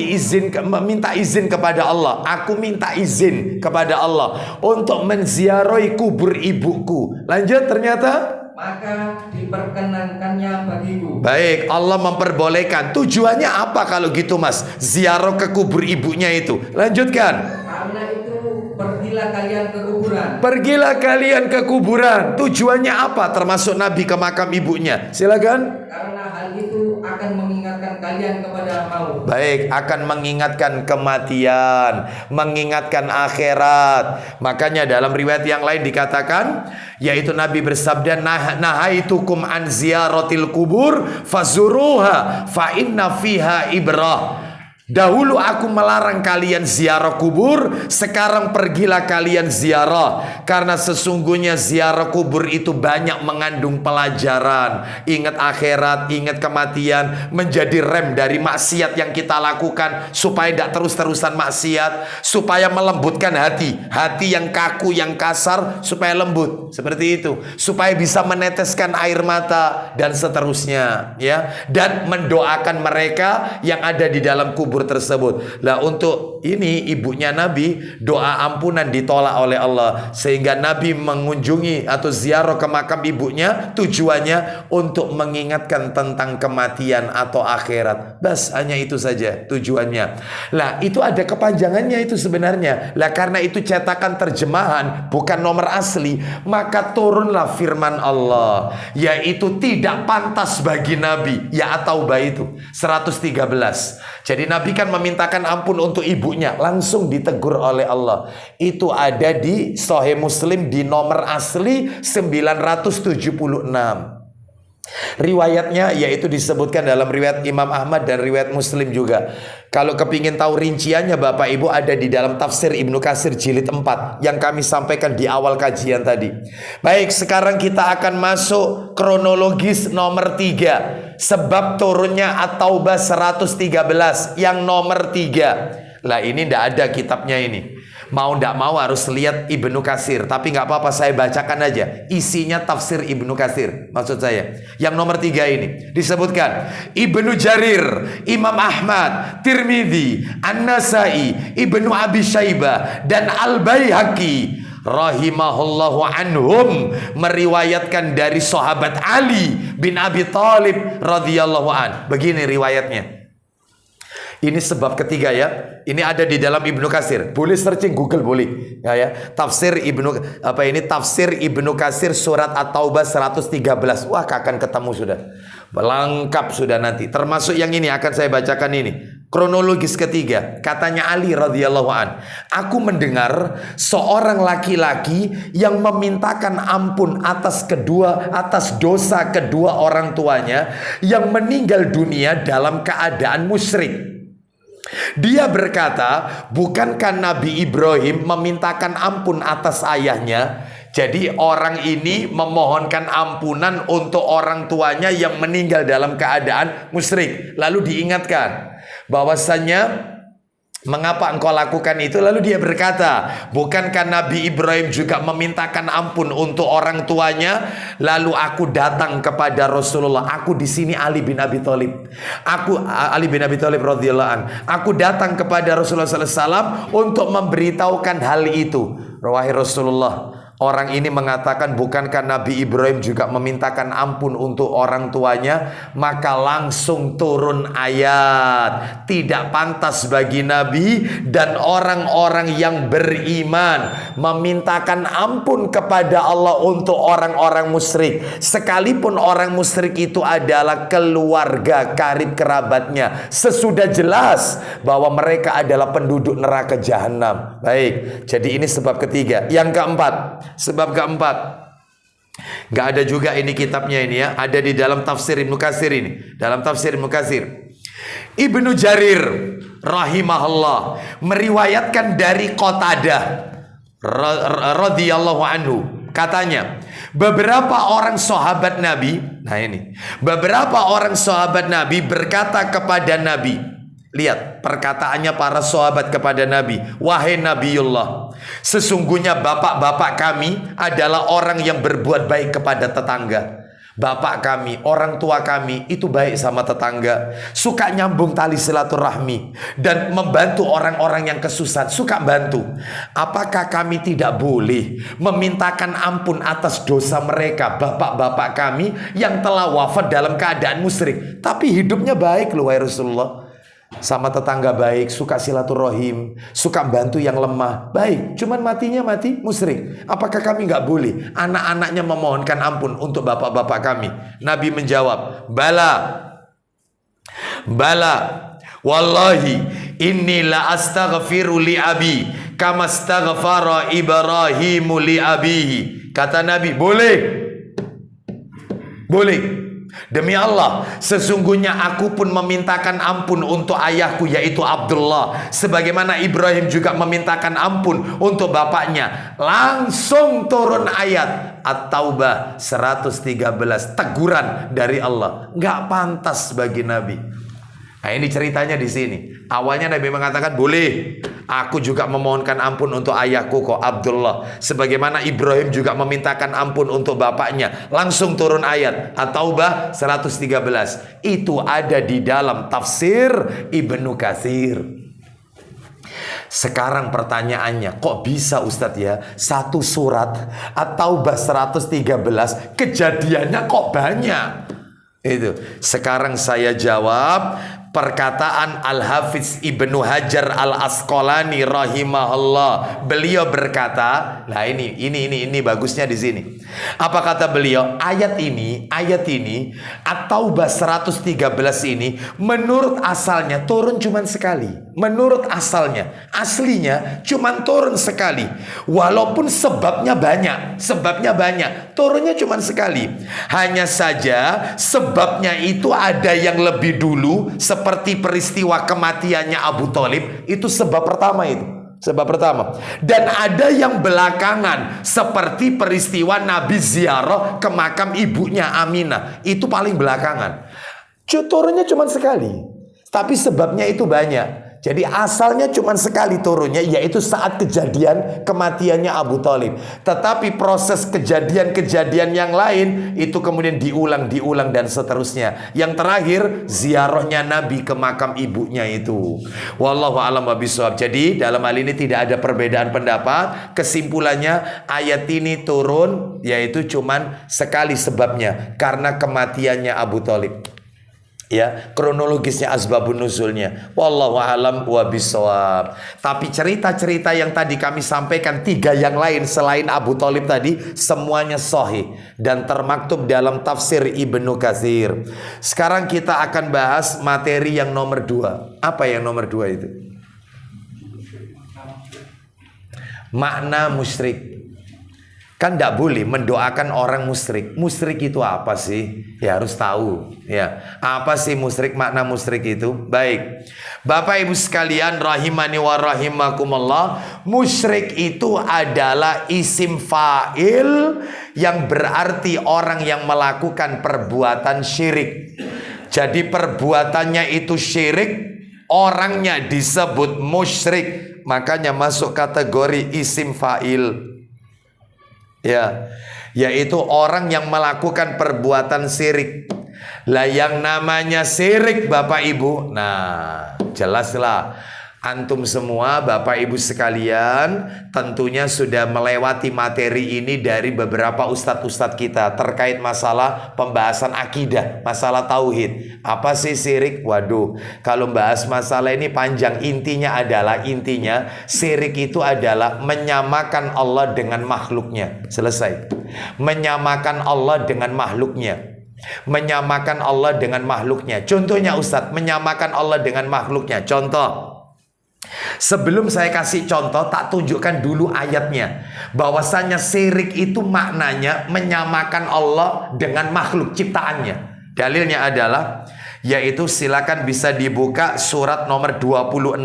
meminta izin kepada Allah. Aku minta izin kepada Allah untuk menziarahi kubur ibuku. Lanjut, ternyata maka diperkenankannya bagiku. Baik, Allah memperbolehkan. Tujuannya apa kalau gitu mas? Ziarah ke kubur ibunya itu. Lanjutkan. Karena itu pergilah kalian ke kuburan. kuburan. Pergilah kalian ke kuburan. Tujuannya apa? Termasuk Nabi ke makam ibunya. Silakan. Karena hal itu akan mengingatkan kalian kepada maut. Baik, akan mengingatkan kematian, mengingatkan akhirat. Makanya dalam riwayat yang lain dikatakan, yaitu Nabi bersabda, nahaitukum an ziyaratil kubur fazuruha fa inna fiha ibrah. Dahulu aku melarang kalian ziarah kubur, sekarang pergilah kalian ziarah. Karena sesungguhnya ziarah kubur itu banyak mengandung pelajaran. Ingat akhirat, ingat kematian, menjadi rem dari maksiat yang kita lakukan, supaya tidak terus-terusan maksiat, supaya melembutkan hati. Hati yang kaku, yang kasar, supaya lembut. Seperti itu. Supaya bisa meneteskan air mata, dan seterusnya. Ya. Dan mendoakan mereka yang ada di dalam kubur tersebut. Lah untuk ini ibunya Nabi, doa ampunan ditolak oleh Allah, sehingga Nabi mengunjungi atau ziarah ke makam ibunya tujuannya untuk mengingatkan tentang kematian atau akhirat. Bas, hanya itu saja tujuannya. Lah itu ada kepanjangannya itu sebenarnya. Lah karena itu cetakan terjemahan bukan nomor asli, maka turunlah firman Allah, yaitu tidak pantas bagi Nabi, ya at-Taubah itu 113. Jadi Nabi kan memintakan ampun untuk ibunya, langsung ditegur oleh Allah. Itu ada di Sahih Muslim di nomor asli 976. Riwayatnya yaitu disebutkan dalam riwayat Imam Ahmad dan riwayat Muslim juga. Kalau kepingin tahu rinciannya Bapak Ibu ada di dalam tafsir Ibnu Katsir jilid 4 yang kami sampaikan di awal kajian tadi. Baik, sekarang kita akan masuk kronologis nomor 3. Sebab turunnya At-Taubah 113 yang nomor 3. Lah ini tidak ada kitabnya ini. Mau tidak mau harus lihat Ibnu Katsir. Tapi nggak apa-apa, saya bacakan aja isinya tafsir Ibnu Katsir. Maksud saya yang nomor 3 ini disebutkan Ibnu Jarir, Imam Ahmad, Tirmidzi, An-Nasai, Ibnu Abi Syaibah dan Al-Baihaqi rahimahullahu anhum meriwayatkan dari sahabat Ali bin Abi Thalib radhiyallahu an. Begini riwayatnya. Ini sebab ketiga ya. Ini ada di dalam Ibnu Katsir. Boleh searching Google boleh. Ya. Tafsir Ibnu Katsir surat At-Taubah 113. Wah, akan ketemu sudah. Lengkap sudah nanti. Termasuk yang ini akan saya bacakan ini. Kronologis ketiga. Katanya Ali radhiyallahu an. Aku mendengar seorang laki-laki yang memintakan ampun atas dosa kedua orang tuanya yang meninggal dunia dalam keadaan musyrik. Dia berkata, bukankah Nabi Ibrahim memintakan ampun atas ayahnya? Jadi orang ini memohonkan ampunan untuk orang tuanya yang meninggal dalam keadaan musyrik. Lalu diingatkan bahwasanya mengapa engkau lakukan itu? Lalu dia berkata, bukankah Nabi Ibrahim juga memintakan ampun untuk orang tuanya? Lalu aku datang kepada Rasulullah. Aku di sini Ali bin Abi Thalib. Ali bin Abi Thalib radhiyallahu an. Aku datang kepada Rasulullah sallallahu alaihi wasallam untuk memberitahukan hal itu. Wahai Rasulullah, orang ini mengatakan, bukankah Nabi Ibrahim juga memintakan ampun untuk orang tuanya? Maka langsung turun ayat, tidak pantas bagi Nabi dan orang-orang yang beriman memintakan ampun kepada Allah untuk orang-orang musyrik, sekalipun orang musyrik itu adalah keluarga karib kerabatnya, sesudah jelas bahwa mereka adalah penduduk neraka jahanam. Baik, jadi ini sebab ketiga. Yang keempat, sebab keempat, nggak ada juga ini kitabnya ini ya, ada di dalam tafsir Ibnu Katsir ini, dalam tafsir Ibnu Katsir. Ibnu Jarir rahimahullah meriwayatkan dari Qatadah radhiyallahu anhu, katanya beberapa orang sahabat Nabi, beberapa orang sahabat Nabi berkata kepada Nabi. Lihat perkataannya para sahabat kepada Nabi. Wahai Nabiullah, sesungguhnya bapak-bapak kami adalah orang yang berbuat baik kepada tetangga. Bapak kami, orang tua kami itu baik sama tetangga, suka nyambung tali silaturahmi dan membantu orang-orang yang kesusahan, suka bantu. Apakah kami tidak boleh memintakan ampun atas dosa mereka, bapak-bapak kami yang telah wafat dalam keadaan musyrik, tapi hidupnya baik loh wahai Rasulullah? Sama tetangga baik, suka silaturahim, suka bantu yang lemah, baik. Cuman matinya mati musyrik. Apakah kami nggak boleh anak-anaknya memohonkan ampun untuk bapak-bapak kami? Nabi menjawab, bala, bala. Wallahi inni la astaghfiru li abi kama astaghfara Ibrahimu li abihi. Kata Nabi, boleh. Boleh. Demi Allah, sesungguhnya aku pun memintakan ampun untuk ayahku yaitu Abdullah, sebagaimana Ibrahim juga memintakan ampun untuk bapaknya. Langsung turun ayat At-Taubah 113, teguran dari Allah. Nggak pantas bagi Nabi. Nah, ini ceritanya di sini. Awalnya Nabi mengatakan, boleh. Aku juga memohonkan ampun untuk ayahku kok Abdullah, sebagaimana Ibrahim juga memintakan ampun untuk bapaknya. Langsung turun ayat At-Taubah 113. Itu ada di dalam tafsir Ibnu Katsir. Sekarang pertanyaannya, kok bisa Ustadz ya, satu surat At-Taubah 113 kejadiannya kok banyak? Itu. Sekarang saya jawab perkataan Al-Hafiz Ibnu Hajar Al-Asqalani rahimahullah. Beliau berkata, nah ini bagusnya di sini. Apa kata beliau? Ayat ini At-Taubah 113 ini menurut asalnya turun cuman sekali. Menurut asalnya, aslinya cuman turun sekali. Walaupun sebabnya banyak, turunnya cuman sekali. Hanya saja sebabnya itu ada yang lebih dulu, seperti peristiwa kematiannya Abu Thalib, itu sebab pertama itu. Sebab pertama. Dan ada yang belakangan, seperti peristiwa Nabi ziarah ke makam ibunya Aminah. Itu paling belakangan. Turunnya cuma sekali, tapi sebabnya itu banyak. Jadi asalnya cuma sekali turunnya, yaitu saat kejadian kematiannya Abu Thalib. Tetapi proses kejadian-kejadian yang lain itu kemudian diulang dan seterusnya. Yang terakhir ziarahnya Nabi ke makam ibunya itu. Wallahu a'lam bishawab. Jadi dalam hal ini tidak ada perbedaan pendapat. Kesimpulannya ayat ini turun yaitu cuma sekali sebabnya, karena kematiannya Abu Thalib. Ya, kronologisnya, asbabun nuzulnya. Wallahu a'lam bishawab. Tapi cerita-cerita yang tadi kami sampaikan, 3 yang lain selain Abu Thalib tadi, semuanya sahih dan termaktub dalam tafsir Ibnu Katsir. Sekarang kita akan bahas materi yang nomor 2. Apa yang nomor 2 itu? Makna musyrik. Kan tidak boleh mendoakan orang musyrik. Musyrik itu apa sih? Ya harus tahu. Ya, apa sih musyrik? Makna musyrik itu. Baik, Bapak Ibu sekalian rahimani wa rahimakumullah. Musyrik itu adalah isim fa'il yang berarti orang yang melakukan perbuatan syirik. Jadi perbuatannya itu syirik, orangnya disebut musyrik. Makanya masuk kategori isim fa'il. Ya, yaitu orang yang melakukan perbuatan syirik. Lah yang namanya syirik Bapak Ibu, nah jelaslah antum semua Bapak Ibu sekalian tentunya sudah melewati materi ini dari beberapa ustadz-ustadz kita terkait masalah pembahasan akidah, masalah tauhid. Apa sih syirik? Waduh, kalau bahas masalah ini panjang. Intinya syirik itu adalah menyamakan Allah dengan makhluknya. Selesai. Menyamakan Allah dengan makhluknya. Menyamakan Allah dengan makhluknya. Contohnya Ustadz, menyamakan Allah dengan makhluknya. Contoh, sebelum saya kasih contoh, tak tunjukkan dulu ayatnya. Bahwasanya syirik itu maknanya menyamakan Allah dengan makhluk ciptaannya. Dalilnya adalah, yaitu silakan bisa dibuka surat nomor 26.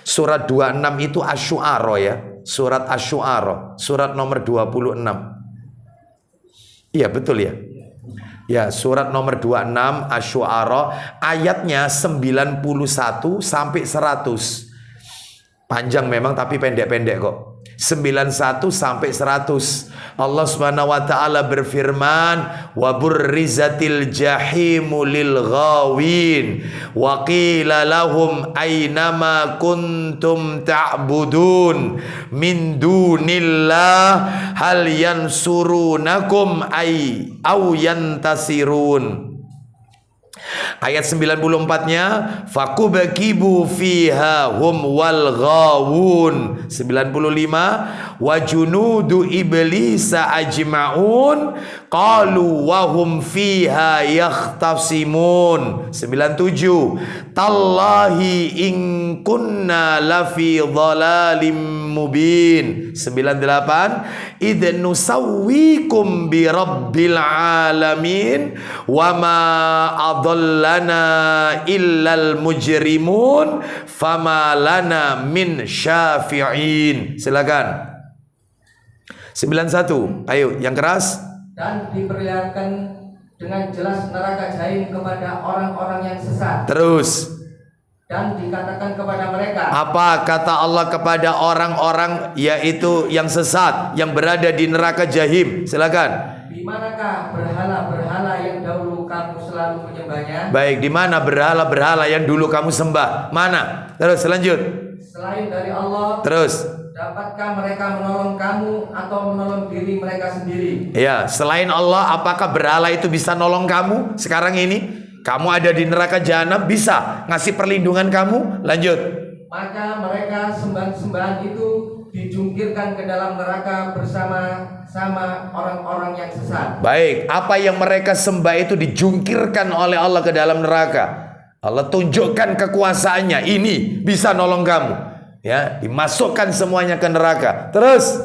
Surat 26 itu Asy-Syu'ara ya. Surat Asy-Syu'ara, surat nomor 26. Iya betul ya. Ya, surat nomor 26 Asy-Syu'ara, ayatnya 91 sampai 100. Panjang memang tapi pendek-pendek kok. 91 sampai 100. Allah Subhanahu wa taala berfirman, "Wa burrizatil jahimu lil ghawin wa qila lahum aynama kuntum ta'budun min dunillah hal yansurunakum aw yantasirun." Ayat 94-nya, fakubakibu fiha hum wal ghawun. 95, wa junudu iblisa ajma'un qalu wa hum fiha yakhtasimun. 97, tallahi in kunna lafi dhalalim mubin. 98, idh nusawwikum bi rabbil alamin wa ma adallana illal mujrimun fama lana min syafi'in. Silakan. 91, ayo yang keras. Dan diperlihatkan dengan jelas neraka jahim kepada orang-orang yang sesat. Terus. Dan dikatakan kepada mereka, apa kata Allah kepada orang-orang yaitu yang sesat yang berada di neraka jahim? Silakan. di manakah berhala-berhala yang dahulu kamu selalu menyembahnya? Baik, di mana berhala-berhala yang dulu kamu sembah? Mana? Terus lanjut. Selain dari Allah. Terus. Dapatkah mereka menolong kamu atau menolong diri mereka sendiri? Ya, selain Allah, apakah berhala itu bisa nolong kamu sekarang ini? Kamu ada di neraka jahanam, bisa ngasih perlindungan kamu? Lanjut. Maka mereka sembahan-sembahan itu dijungkirkan ke dalam neraka bersama-sama orang-orang yang sesat. Baik, apa yang mereka sembah itu dijungkirkan oleh Allah ke dalam neraka. Allah tunjukkan kekuasaannya, ini bisa nolong kamu. Ya, dimasukkan semuanya ke neraka. Terus.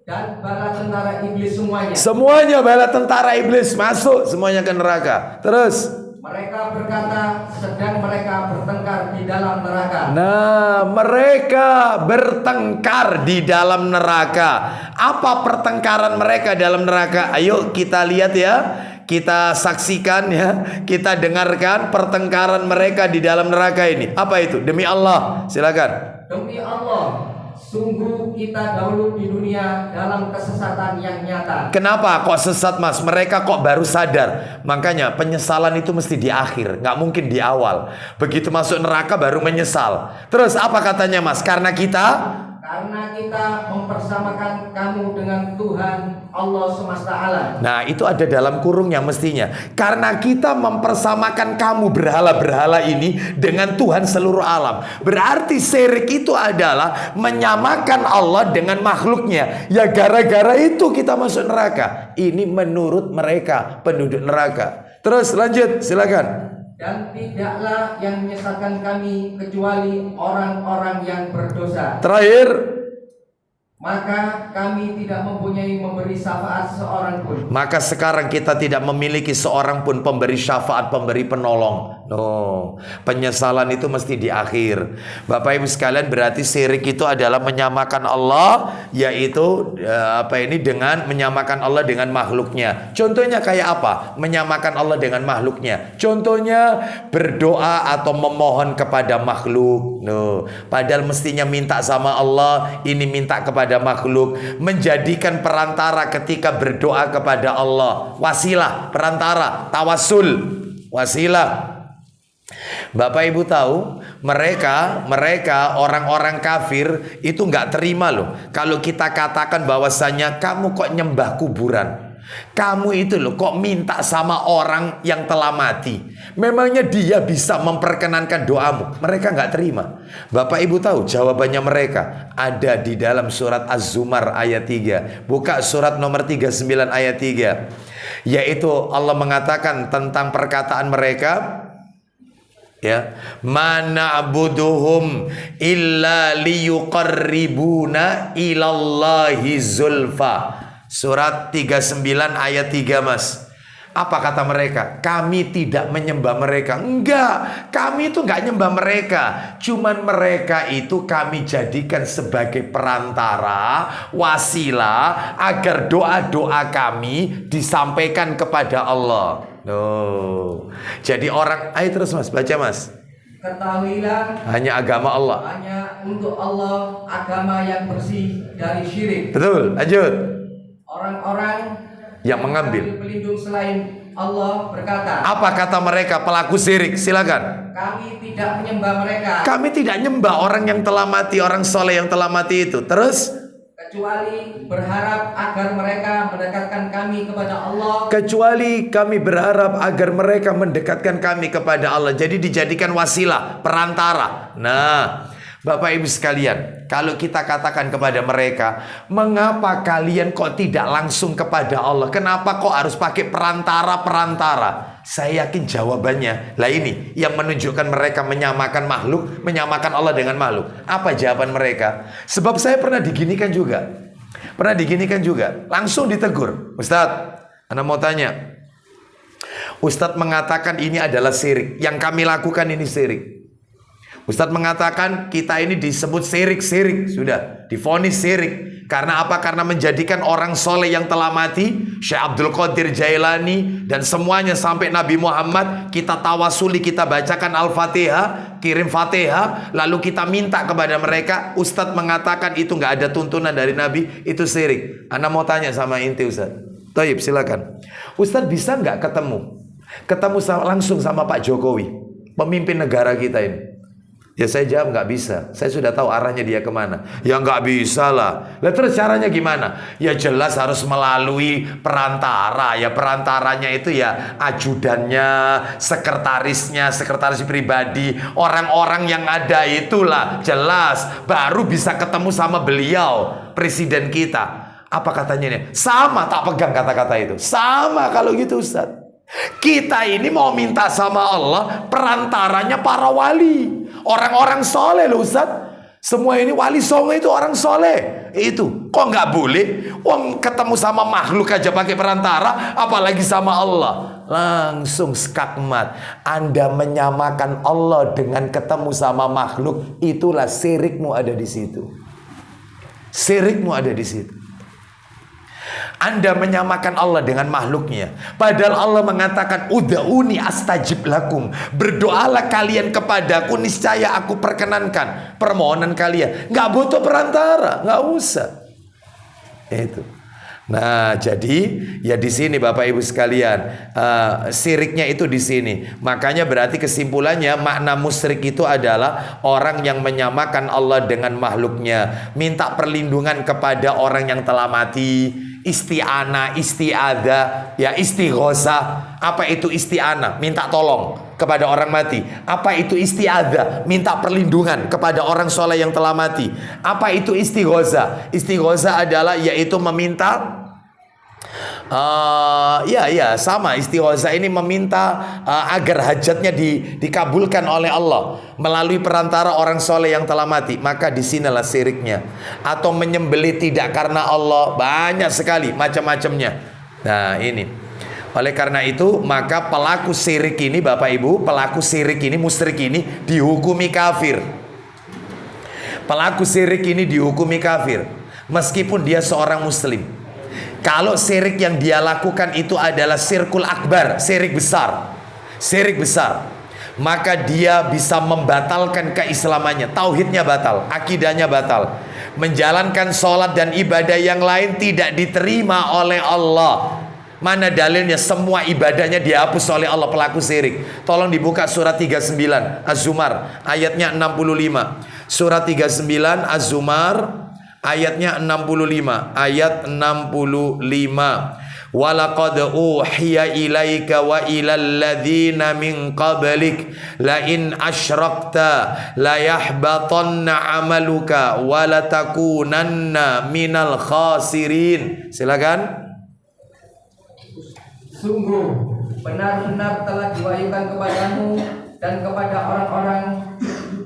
Dan bala tentara iblis semuanya. Semuanya bala tentara iblis masuk semuanya ke neraka. Terus. Mereka berkata sedang mereka bertengkar di dalam neraka. Nah, mereka bertengkar di dalam neraka. Apa pertengkaran mereka dalam neraka? Ayo kita lihat ya. Kita saksikan ya. Kita dengarkan pertengkaran mereka di dalam neraka ini. Apa itu? Demi Allah. Silakan. Demi Allah, sungguh kita dahulu di dunia dalam kesesatan yang nyata. Kenapa kok sesat, Mas? Mereka kok baru sadar. Makanya penyesalan itu mesti di akhir, nggak mungkin di awal. Begitu masuk neraka baru menyesal. Terus apa katanya, Mas? Karena kita mempersamakan kamu dengan Tuhan Allah semesta alam. Nah, itu ada dalam kurungnya mestinya. Karena kita mempersamakan kamu berhala-berhala ini dengan Tuhan seluruh alam. Berarti syirik itu adalah menyamakan Allah dengan makhluknya. Ya gara-gara itu kita masuk neraka. Ini menurut mereka penduduk neraka. Terus lanjut, silakan. Dan tidaklah yang menyesatkan kami kecuali orang-orang yang berdosa. Terakhir. Maka kami tidak mempunyai memberi syafaat seorang pun. Maka sekarang kita tidak memiliki seorang pun pemberi syafaat, pemberi penolong. No, penyesalan itu mesti di akhir. Bapak Ibu sekalian, berarti syirik itu adalah menyamakan Allah, yaitu dengan menyamakan Allah dengan makhluknya. Contohnya kayak apa? Menyamakan Allah dengan makhluknya. Contohnya berdoa atau memohon kepada makhluk. No, padahal mestinya minta sama Allah, ini minta kepada makhluk. Menjadikan perantara ketika berdoa kepada Allah. Wasilah, perantara, tawasul, wasilah. Bapak Ibu tahu, mereka orang-orang kafir itu nggak terima loh kalau kita katakan bahwasanya kamu kok nyembah kuburan. Kamu itu loh kok minta sama orang yang telah mati. Memangnya dia bisa memperkenankan doamu? Mereka nggak terima. Bapak Ibu tahu jawabannya mereka ada di dalam surat Az-Zumar ayat 3. Buka surat nomor 39 ayat 3. Yaitu Allah mengatakan tentang perkataan mereka. Ya, mana'buduhum illa liyuqarribuna ilallahi zulfa. Surat 39 ayat 3, Mas. Apa kata mereka? Kami tidak menyembah mereka. Enggak, kami itu enggak nyembah mereka. Cuman mereka itu kami jadikan sebagai perantara, wasilah, agar doa-doa kami disampaikan kepada Allah. No. Jadi orang, ayo terus Mas, baca Mas. Ketahuilah, hanya agama Allah. Hanya untuk Allah agama yang bersih dari syirik. Betul, lanjut. Orang-orang yang mengambil pelindung selain Allah berkata. Apa kata mereka pelaku syirik? Silakan. Kami tidak menyembah mereka. Kami tidak nyembah orang yang telah mati, orang soleh yang telah mati itu. Terus? kecuali berharap agar mereka mendekatkan kami kepada Allah. Kecuali kami berharap agar mereka mendekatkan kami kepada Allah. Jadi dijadikan wasilah, perantara. Nah, Bapak Ibu sekalian, kalau kita katakan kepada mereka, mengapa kalian kok tidak langsung kepada Allah? Kenapa kok harus pakai perantara-perantara? Saya yakin jawabannya, lah ini yang menunjukkan mereka menyamakan makhluk, menyamakan Allah dengan makhluk. Apa jawaban mereka? Sebab saya pernah diginikan juga. Langsung ditegur. Ustadz, Anda mau tanya. Ustadz mengatakan ini adalah syirik. Yang kami lakukan ini syirik. Ustadz mengatakan kita ini disebut syirik. Sudah, divonis syirik. Karena apa? Karena menjadikan orang soleh yang telah mati, Syekh Abdul Qadir Jailani, dan semuanya sampai Nabi Muhammad, kita tawasuli, kita bacakan Al-Fatihah, kirim Fatihah, lalu kita minta kepada mereka. Ustadz mengatakan itu nggak ada tuntunan dari Nabi, itu syirik. Anda mau tanya sama inti Ustadz? Taib, silakan. Ustadz bisa nggak ketemu langsung sama Pak Jokowi, pemimpin negara kita ini? Ya saya jawab nggak bisa. Saya sudah tahu arahnya dia kemana. Ya nggak bisa lah. Lah terus caranya gimana? Ya jelas harus melalui perantara. Ya perantaranya itu ya ajudannya, sekretaris pribadi, orang-orang yang ada itulah. Jelas baru bisa ketemu sama beliau, presiden kita. Apa katanya nih? Sama, tak pegang kata-kata itu. Sama kalau gitu Ustaz. Kita ini mau minta sama Allah, perantaranya para wali, orang-orang soleh loh Ustaz. Semua ini wali songo itu orang soleh. Itu kok nggak boleh? Wong ketemu sama makhluk aja pakai perantara, apalagi sama Allah. Langsung skakmat. Anda menyamakan Allah dengan ketemu sama makhluk, itulah syirikmu ada di situ. Syirikmu ada di situ. Anda menyamakan Allah dengan makhluknya. Padahal Allah mengatakan, ud'uni astajib lakum. Berdoalah kalian kepadaku, niscaya aku perkenankan permohonan kalian. Nggak butuh perantara, nggak usah. Itu. Nah, jadi ya di sini Bapak Ibu sekalian, syiriknya itu di sini. Makanya berarti kesimpulannya makna musyrik itu adalah orang yang menyamakan Allah dengan makhluknya, minta perlindungan kepada orang yang telah mati, isti'anah, isti'adah, ya istighosah. Apa itu isti'anah? Minta tolong kepada orang mati. Apa itu isti'adah? Minta perlindungan kepada orang soleh yang telah mati. Apa itu istighosah? Istighosah adalah yaitu meminta sama istighosah ini meminta agar hajatnya dikabulkan oleh Allah melalui perantara orang soleh yang telah mati. Maka disinilah syiriknya. Atau menyembelih tidak karena Allah, banyak sekali macam-macamnya. Nah ini, oleh karena itu maka pelaku syirik ini Bapak Ibu, pelaku syirik ini, musyrik ini dihukumi kafir. Pelaku syirik ini dihukumi kafir meskipun dia seorang muslim. Kalau syirik yang dia lakukan itu adalah syirkul akbar, syirik besar, maka dia bisa membatalkan keislamannya, tauhidnya batal, akidahnya batal, menjalankan sholat dan ibadah yang lain tidak diterima oleh Allah. Mana dalilnya? Semua ibadahnya dihapus oleh Allah pelaku syirik. Tolong dibuka surat 39 Az-Zumar ayatnya 65. Surat 39 Az-Zumar ayatnya 65, ayat 65. Walaqad uhiya ilaika wa ilal ladzina min qablik la in asyrakta la yahbatanna amaluka wa la takunanna minal khasirin. Silakan. Sungguh benar-benar telah diwahyukan kepadamu dan kepada orang-orang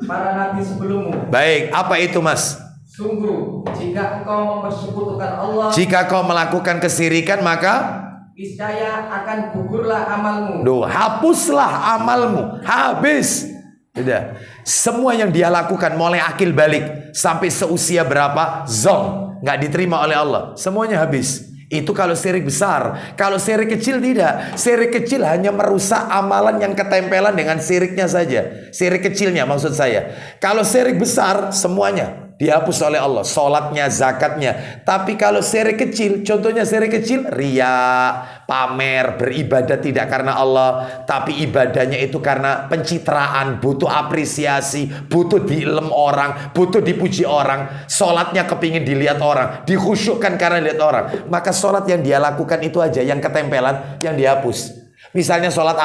para nabi sebelummu. Baik, apa itu Mas? Sungguh, jika engkau mempersekutukan Allah, jika kau melakukan kesirikan, maka niscaya akan gugurlah amalmu. Hapuslah amalmu, habis. Sudah. Semua yang dia lakukan mulai akil balik sampai seusia berapa, zong, nggak diterima oleh Allah. Semuanya habis. Itu kalau syirik besar. Kalau syirik kecil tidak. Syirik kecil hanya merusak amalan yang ketempelan dengan syiriknya saja. Syirik kecilnya maksud saya. Kalau syirik besar semuanya dihapus oleh Allah, sholatnya, zakatnya. Tapi kalau syirik kecil, contohnya syirik kecil, riya, pamer, beribadah tidak karena Allah, tapi ibadahnya itu karena pencitraan, butuh apresiasi, butuh diilem orang, butuh dipuji orang, sholatnya kepingin dilihat orang, dikhusyukkan karena lihat orang, maka sholat yang dia lakukan itu aja yang ketempelan, yang dihapus. Misalnya sholat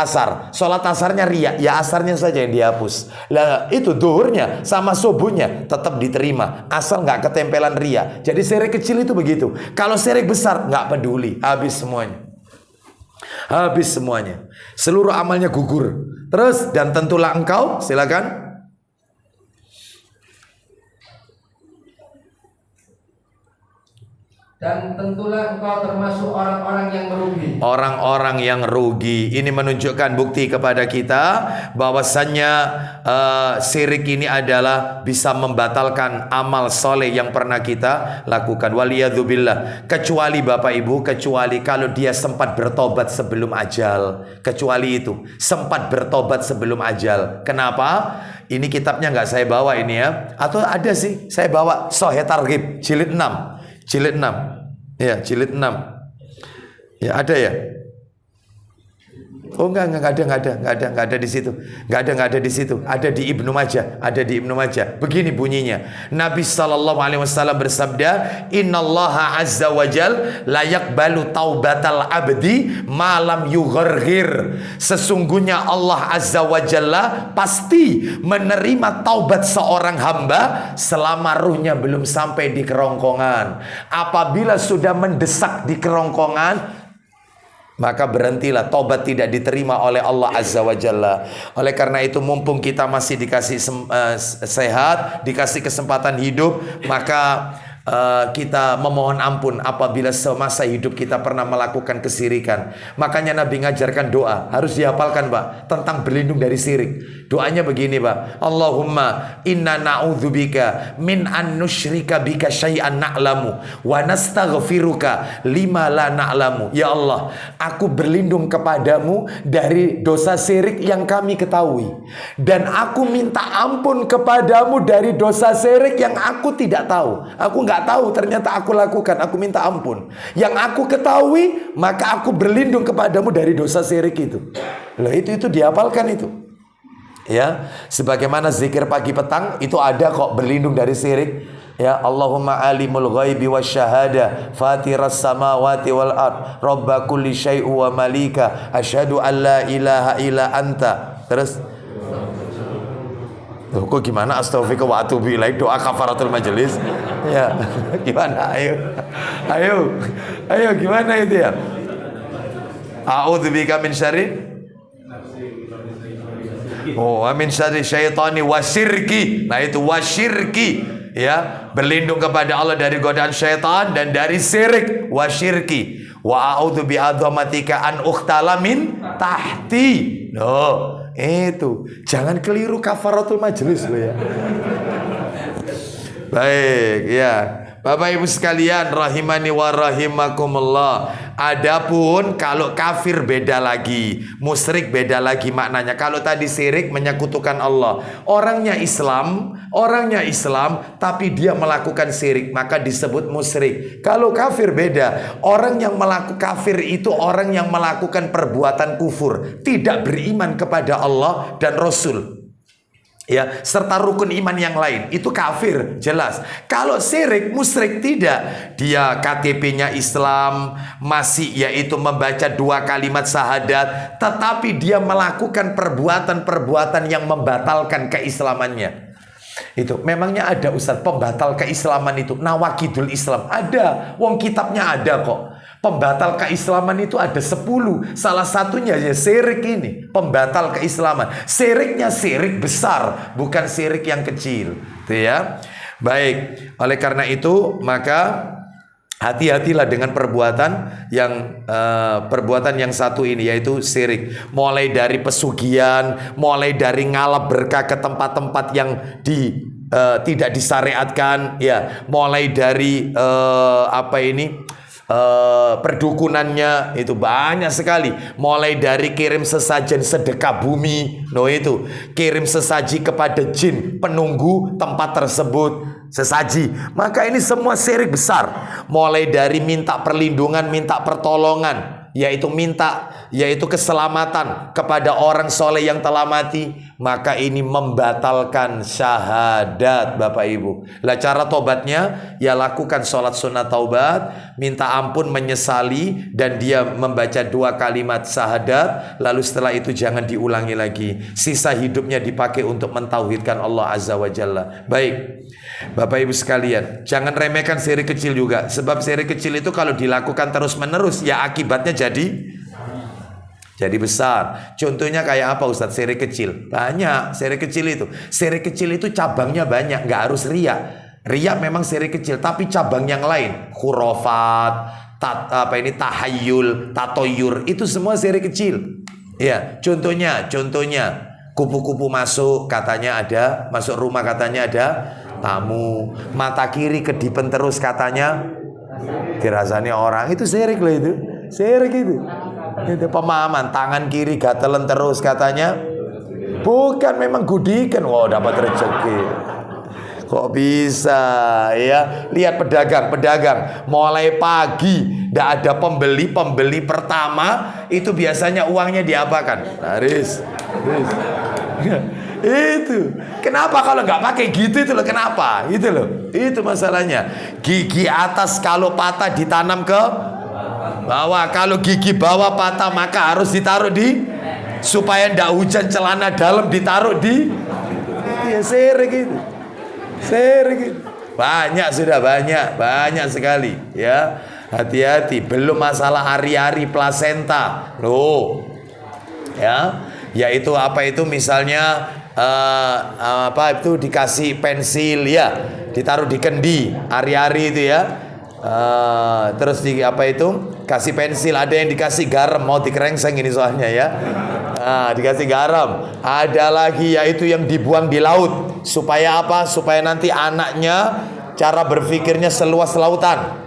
asarnya riya, ya asarnya saja yang dihapus. Lah itu duhurnya sama subuhnya tetap diterima, asal nggak ketempelan riya. Jadi syirik kecil itu begitu. Kalau syirik besar nggak peduli, habis semuanya. Habis semuanya. Seluruh amalnya gugur. Terus dan tentulah engkau, silakan. Dan tentulah engkau termasuk orang-orang yang merugi. Orang-orang yang rugi. Ini menunjukkan bukti kepada kita bahwasannya syirik ini adalah bisa membatalkan amal soleh yang pernah kita lakukan. Waliyadzubillah. Kecuali Bapak Ibu, kecuali kalau dia sempat bertobat sebelum ajal. Kecuali itu, sempat bertobat sebelum ajal. Kenapa? Ini kitabnya nggak saya bawa ini ya. Atau ada sih, saya bawa Sahih Targhib jilid 6. Jilid 6. Ya, jilid 6. Ya, ada ya? Oh enggak ada di situ. Enggak ada di situ. Ada di Ibnu Majah, Begini bunyinya. Nabi SAW bersabda, "Innallaha azza wajal la yaqbalu taubatal abdi ma lam yugharghir." Sesungguhnya Allah azza wajalla pasti menerima taubat seorang hamba selama ruhnya belum sampai di kerongkongan. Apabila sudah mendesak di kerongkongan, maka berhentilah, tobat tidak diterima oleh Allah Azza wa Jalla. Oleh karena itu mumpung kita masih dikasih sehat, dikasih kesempatan hidup, maka kita memohon ampun apabila semasa hidup kita pernah melakukan kesirikan. Makanya Nabi ngajarkan doa, harus dihafalkan Pak, tentang berlindung dari sirik. Doanya begini Pak, Allahumma inna na'udzubika min an nusyrika bika syai'an na'lamu wa nastaghfiruka lima la na'lamu. Ya Allah, aku berlindung kepadamu dari dosa sirik yang kami ketahui, dan aku minta ampun kepadamu dari dosa sirik yang aku tidak tahu. Aku nggak tahu, ternyata aku lakukan, aku minta ampun. Yang aku ketahui, maka aku berlindung kepadamu dari dosa syirik itu. Loh, itu dihafalkan itu. Ya, sebagaimana zikir pagi petang itu ada kok, berlindung dari syirik. Ya, Allahumma alimul ghaibi wasyahada fatiras samawati wal ard robba kulli syai'u wa malika asyhadu an la ilaha illa anta. Terus loh, kok gimana astaghfirullah wa atubu ilaih, doa kafaratul majelis. Ya, gimana? Ayo gimana itu ya? A'udzubika min syarri. Oh, amin syarri syaitani wasyirki. Nah itu wasyirki, ya, berlindung kepada Allah dari godaan syaitan dan dari syirik, wasyirki. Wa a'udzu bi adzamatika an ukhtala min tahti. Loh, itu jangan keliru kafaratul majelis lo ya. Baik, ya. Bapak Ibu sekalian rahimani wa rahimakumullah. Adapun kalau kafir beda lagi, musyrik beda lagi maknanya. Kalau tadi syirik menyekutukan Allah, orangnya Islam tapi dia melakukan syirik, maka disebut musyrik. Kalau kafir beda, orang yang melakukan kafir itu orang yang melakukan perbuatan kufur, tidak beriman kepada Allah dan Rasul, ya, serta rukun iman yang lain, itu kafir jelas. Kalau syirik, musyrik tidak. Dia KTP-nya Islam, masih yaitu membaca 2 kalimat syahadat, tetapi dia melakukan perbuatan-perbuatan yang membatalkan keislamannya. Itu memangnya ada Ustaz pembatal keislaman itu, nawakidul Islam? Ada, wong kitabnya ada kok. Pembatal keislaman itu ada 10. Salah satunya ya syirik ini, pembatal keislaman. Syiriknya syirik besar, bukan syirik yang kecil. Itu ya. Baik, oleh karena itu maka hati-hatilah dengan perbuatan yang satu ini, yaitu syirik. Mulai dari pesugihan, mulai dari ngalap berkah ke tempat-tempat yang tidak disyariatkan, ya. Mulai dari perdukunannya itu banyak sekali, mulai dari kirim sesajen sedekah bumi, itu kirim sesaji kepada jin penunggu tempat tersebut, sesaji. Maka ini semua syirik besar, mulai dari minta perlindungan, minta pertolongan, yaitu keselamatan kepada orang soleh yang telah mati, maka ini membatalkan syahadat, Bapak Ibu. Lah cara tobatnya, ya lakukan sholat sunat taubat, minta ampun, menyesali, dan dia membaca 2 kalimat syahadat, lalu setelah itu jangan diulangi lagi. Sisa hidupnya dipakai untuk mentauhidkan Allah Azza wa Jalla. Baik, Bapak Ibu sekalian, jangan remehkan syirik kecil juga. Sebab syirik kecil itu kalau dilakukan terus menerus, ya akibatnya jadi besar. Contohnya kayak apa Ustadz? Syirik kecil banyak. Syirik kecil itu cabangnya banyak, nggak harus riya. Riya memang syirik kecil, tapi cabang yang lain, khurafat, tahayyul, tatoyur, itu semua syirik kecil. Ya, contohnya kupu-kupu masuk, katanya masuk rumah katanya ada tamu, mata kiri kedipen terus katanya dirasani orang, itu syirik loh, itu syirik itu pemahaman. Tangan kiri gatelen terus katanya bukan, memang gudikan, dapat rezeki. Kok bisa ya? Lihat pedagang mulai pagi tidak ada pembeli pertama itu biasanya uangnya diapakan? Riz. Itu kenapa kalau nggak pakai gitu, itu loh kenapa, itu masalahnya. Gigi atas kalau patah ditanam ke bawah, kalau gigi bawah patah maka harus ditaruh supaya ndak hujan, celana dalam ditaruh itu ya syirik itu. Banyak sekali ya. Hati-hati, belum masalah hari-hari plasenta loh ya, yaitu misalnya itu dikasih pensil ya, ditaruh di kendi hari-hari itu ya. Terus kasih pensil, ada yang dikasih garam, mau dikerengseng ini soalnya ya. Dikasih garam. Ada lagi yaitu yang dibuang di laut, supaya supaya nanti anaknya cara berpikirnya seluas lautan.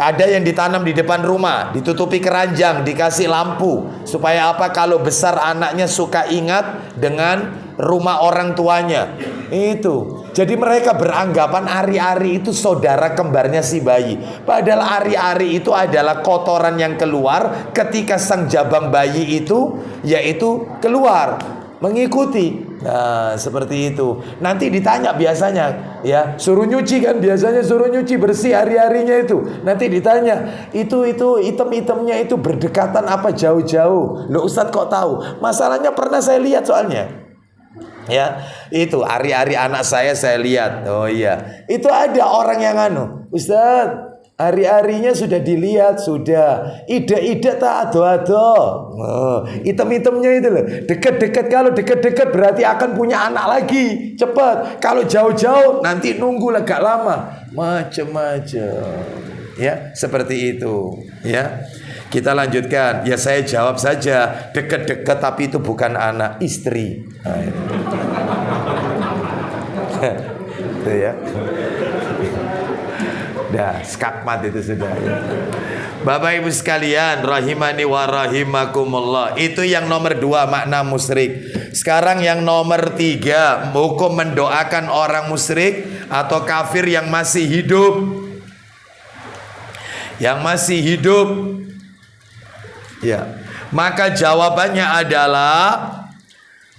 Ada yang ditanam di depan rumah, ditutupi keranjang, dikasih lampu, supaya kalau besar anaknya suka ingat dengan rumah orang tuanya. Itu. Jadi mereka beranggapan ari-ari itu saudara kembarnya si bayi. Padahal ari-ari itu adalah kotoran yang keluar ketika sang jabang bayi itu keluar mengikuti. Nah, seperti itu. Nanti ditanya biasanya, ya, suruh nyuci kan, biasanya suruh nyuci bersih hari-harinya itu. Nanti ditanya, itu item-itemnya itu berdekatan apa jauh-jauh? Loh Ustadz kok tahu? Masalahnya pernah saya lihat soalnya. Ya, itu hari-hari anak saya lihat. Oh iya, itu ada orang yang Ustadz, hari-harinya sudah dilihat, sudah ide-ide tak ado-ado. Item-itemnya itu loh, dekat-dekat. Kalau dekat-dekat berarti akan punya anak lagi cepat. Kalau jauh-jauh nanti nunggu agak lama. Macam-macam. Ya, seperti itu. Ya, kita lanjutkan. Ya saya jawab saja, dekat-dekat tapi itu bukan anak, istri. Nah, itu ya. Dah, skakmat itu sudah ya. Bapak Ibu sekalian, rahimani wa rahimakumullah. Itu yang nomor 2, makna musyrik. Sekarang yang nomor 3, hukum mendoakan orang musyrik atau kafir yang masih hidup. Yang masih hidup. Ya. Maka jawabannya adalah,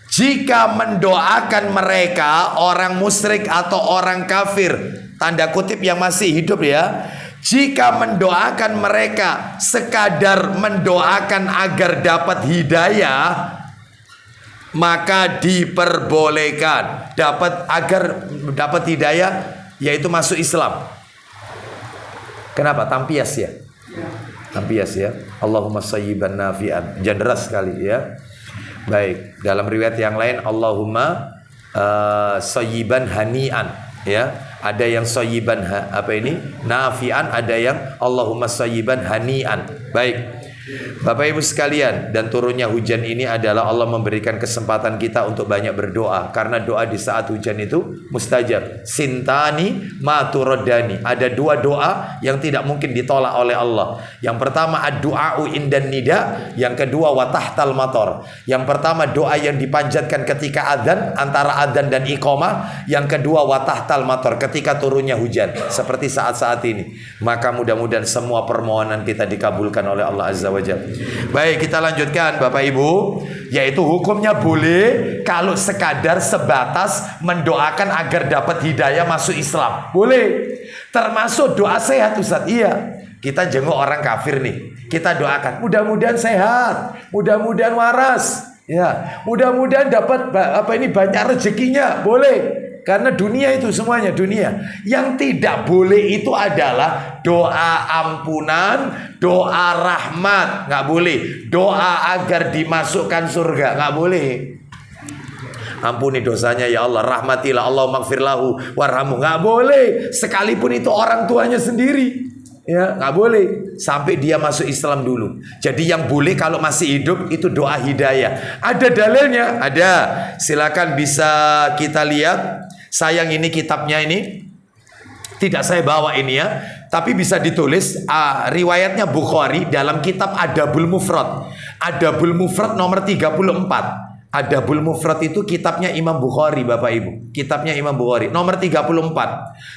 jika mendoakan mereka, orang musyrik atau orang kafir, tanda kutip yang masih hidup ya, jika mendoakan mereka sekadar mendoakan agar dapat hidayah, maka diperbolehkan agar dapat hidayah, yaitu masuk Islam. Kenapa? Tampias ya. Tampias ya. Allahumma sayyiban nafi'an. Generas sekali ya. Baik, dalam riwayat yang lain Allahumma sayyiban hani'an ya. Ada yang sayyiban nafi'an, ada yang Allahumma sayyiban hani'an. Baik. Bapak Ibu sekalian, dan turunnya hujan ini adalah Allah memberikan kesempatan kita untuk banyak berdoa, karena doa di saat hujan itu mustajab. Sintani maturodani, ada dua doa yang tidak mungkin ditolak oleh Allah. Yang pertama ad-du'a'u indan nida, yang kedua watahtal mator. Yang pertama doa yang dipanjatkan ketika adzan, antara adzan dan iqamah. Yang kedua watahtal mator, ketika turunnya hujan, seperti saat-saat ini. Maka mudah-mudahan semua permohonan kita dikabulkan oleh Allah Azza wa Jalla. Baik, kita lanjutkan Bapak Ibu, yaitu hukumnya boleh kalau sekadar sebatas mendoakan agar dapat hidayah masuk Islam. Boleh. Termasuk doa sehat, Ustaz. Iya. Kita jenguk orang kafir nih. Kita doakan, mudah-mudahan sehat, mudah-mudahan waras, ya, mudah-mudahan dapat banyak rezekinya. Boleh. Karena dunia itu semuanya dunia. Yang tidak boleh itu adalah doa ampunan, doa rahmat, nggak boleh. Doa agar dimasukkan surga, nggak boleh. Ampuni dosanya ya Allah, rahmatilah, Allah maghfirlahu warhamu, nggak boleh. Sekalipun itu orang tuanya sendiri, ya nggak boleh. Sampai dia masuk Islam dulu. Jadi yang boleh kalau masih hidup itu doa hidayah. Ada dalilnya? Ada. Silakan bisa kita lihat. Sayang ini kitabnya ini tidak saya bawa ini ya, tapi bisa ditulis riwayatnya Bukhari dalam kitab Adabul Mufrad. Adabul Mufrad nomor 34. Adabul Mufrad itu kitabnya Imam Bukhari, Bapak Ibu. Kitabnya Imam Bukhari nomor 34.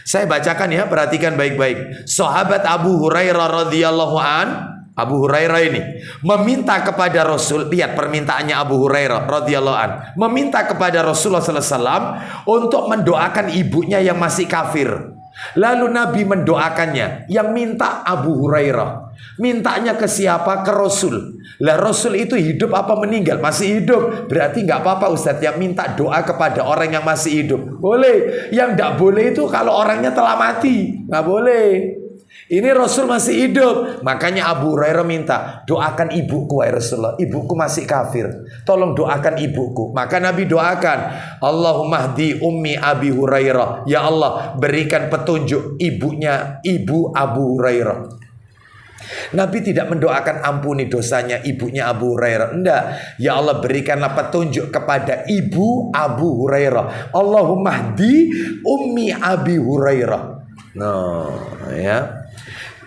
Saya bacakan ya, perhatikan baik-baik. Sahabat Abu Hurairah radhiyallahu an, Abu Hurairah ini meminta kepada Rasul, lihat permintaannya Abu Hurairah radhiyallahu an, meminta kepada Rasulullah sallallahu alaihi wasallam untuk mendoakan ibunya yang masih kafir. Lalu Nabi mendoakannya. Yang minta Abu Hurairah. Mintanya ke siapa? Ke Rasul. Lah Rasul itu hidup apa meninggal? Masih hidup. Berarti nggak apa-apa Ustadz yang minta doa kepada orang yang masih hidup. Boleh. Yang nggak boleh itu kalau orangnya telah mati. Nggak boleh. Ini Rasul masih hidup. Makanya Abu Hurairah minta, doakan ibuku wahai Rasulullah. Ibuku masih kafir. Tolong doakan ibuku. Maka Nabi doakan, Allahumma hdi ummi Abi Hurairah. Ya Allah, berikan petunjuk ibunya ibu Abu Hurairah. Nabi tidak mendoakan ampuni dosanya ibunya Abu Hurairah. Enggak. Ya Allah, berikanlah petunjuk kepada ibu Abu Hurairah. Allahumma hdi ummi Abi Hurairah. Nah, ya.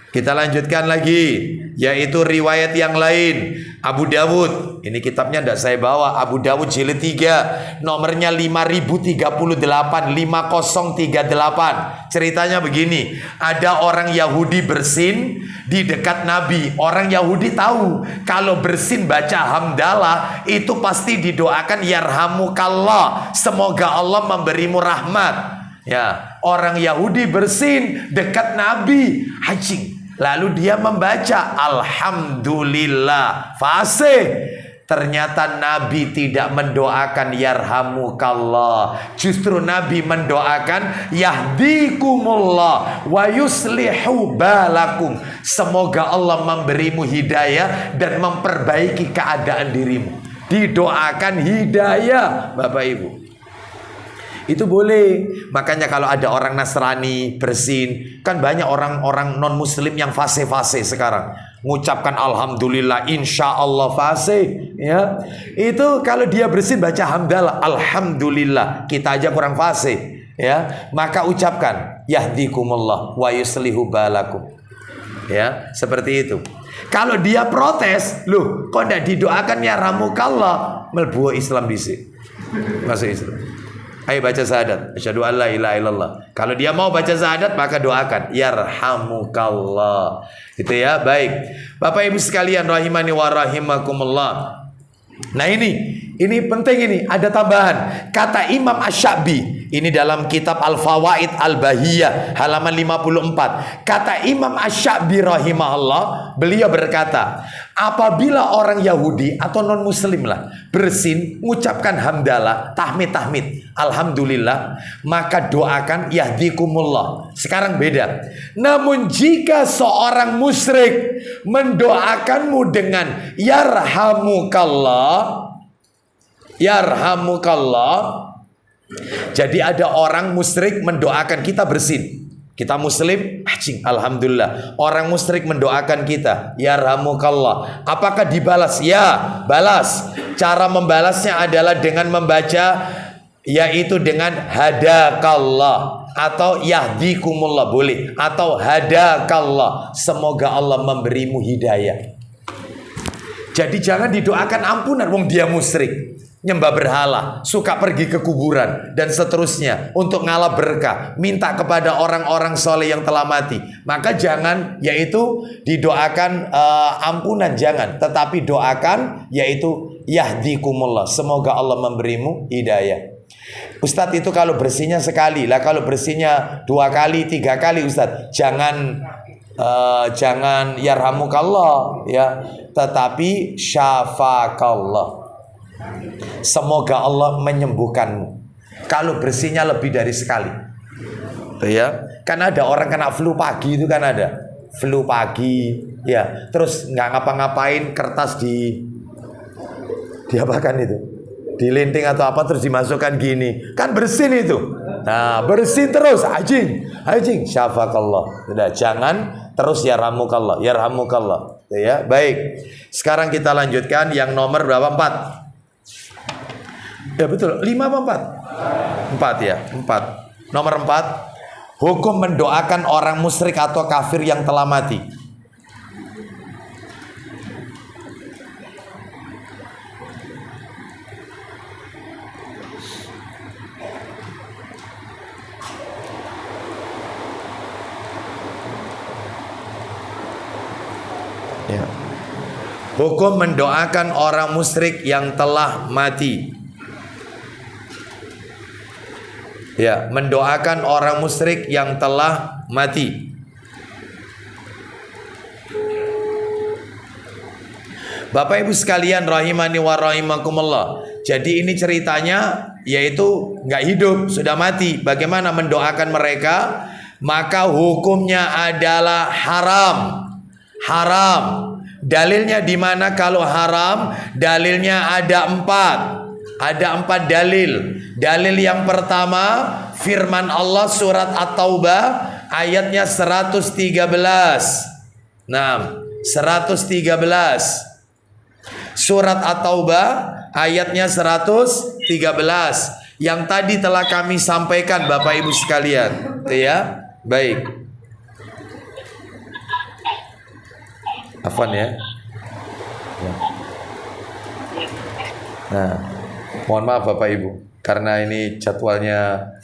Kita lanjutkan lagi, yaitu riwayat yang lain. Abu Dawud, ini kitabnya tidak saya bawa. Abu Dawud jilid 3, nomornya 5038, 5038. Ceritanya begini, ada orang Yahudi bersin di dekat Nabi. Orang Yahudi tahu kalau bersin baca hamdalah itu pasti didoakan yarhamukallah, semoga Allah memberimu rahmat. Ya, orang Yahudi bersin dekat Nabi, hajing. Lalu dia membaca alhamdulillah, fasih. Ternyata Nabi tidak mendoakan yarhamukallah. Justru Nabi mendoakan yahdikumullah wa yuslihu balakum. Semoga Allah memberimu hidayah dan memperbaiki keadaan dirimu. Didoakan hidayah, Bapak Ibu. Itu boleh. Makanya kalau ada orang Nasrani bersin, kan banyak orang-orang non muslim yang fase-fase sekarang mengucapkan alhamdulillah, insya Allah fase, ya. Itu kalau dia bersin baca hamdalah, alhamdulillah. Kita aja kurang fase, ya. Maka ucapkan yahdikumullah wa yuslihu balakum. Ya, seperti itu. Kalau dia protes, loh kok tidak didoakan ya ramukallah, melbu Islam disi. Masuk Islam. Ayo baca syahadat, asyhadu an la ilaha illallah. Kalau dia mau baca syahadat maka doakan yarhamukallah. Itu ya, baik. Bapak Ibu sekalian rahimani wa rahimakumullah. Nah ini penting, ini ada tambahan. Kata Imam Asy-Sya'bi, ini dalam kitab Al-Fawaid Al-Bahiyah halaman 54. Kata Imam Asy-Sya'bi rahimahullah, beliau berkata, apabila orang Yahudi atau non muslim lah bersin, mengucapkan hamdalah, tahmid, alhamdulillah, maka doakan yahdikumullah. Sekarang beda. Namun jika seorang musyrik mendoakanmu dengan yarhamukallah, jadi ada orang musyrik mendoakan kita bersin. Kita muslim, alhamdulillah. Orang musyrik mendoakan kita, yarhamukallah. Apakah dibalas? Ya, balas. Cara membalasnya adalah dengan membaca, yaitu dengan hadakallah atau yahdikumullah, boleh, atau hadakallah, semoga Allah memberimu hidayah. Jadi jangan didoakan ampunan, wong dia musyrik, nyembah berhala, suka pergi ke kuburan, dan seterusnya untuk ngalah berkah, minta kepada orang-orang soleh yang telah mati. Maka jangan, yaitu didoakan ampunan, jangan. Tetapi doakan, yaitu yahdikumullah, semoga Allah memberimu hidayah. Ustadz, itu kalau bersihnya sekali lah, kalau bersihnya 2 kali, 3 kali Ustadz, jangan yarhamukallah ya, tetapi syafakallah, semoga Allah menyembuhkanmu. Kalau bersihnya lebih dari sekali, ya, kan ada orang kena flu pagi, itu kan ada flu pagi, ya, terus nggak ngapa-ngapain, kertas diapakan itu, dilinting atau apa, terus dimasukkan gini, kan bersin itu. Nah, bersin terus, ajing, syafakallah. Sudah, jangan terus yarhamukallah, ya. Baik, sekarang kita lanjutkan yang nomor berapa? 4. Ya betul, 5 apa 4? 4 ya, 4. Nomor 4, hukum mendoakan orang musyrik atau kafir yang telah mati. Ya. Hukum mendoakan orang musyrik yang telah mati. Ya, mendoakan orang musyrik yang telah mati. Bapak Ibu sekalian rahimani wa rahimakumullah. Jadi ini ceritanya, yaitu nggak hidup, sudah mati. Bagaimana mendoakan mereka? Maka hukumnya adalah haram. Haram. Dalilnya di mana kalau haram? Dalilnya ada 4. Ada 4 dalil. Dalil yang pertama, firman Allah surat At-Taubah ayatnya 113. Nah, 113. Surat At-Taubah ayatnya 113. Yang tadi telah kami sampaikan Bapak Ibu sekalian, ya. Baik. Afwan ya. Nah, mohon maaf Bapak Ibu, karena ini jadwalnya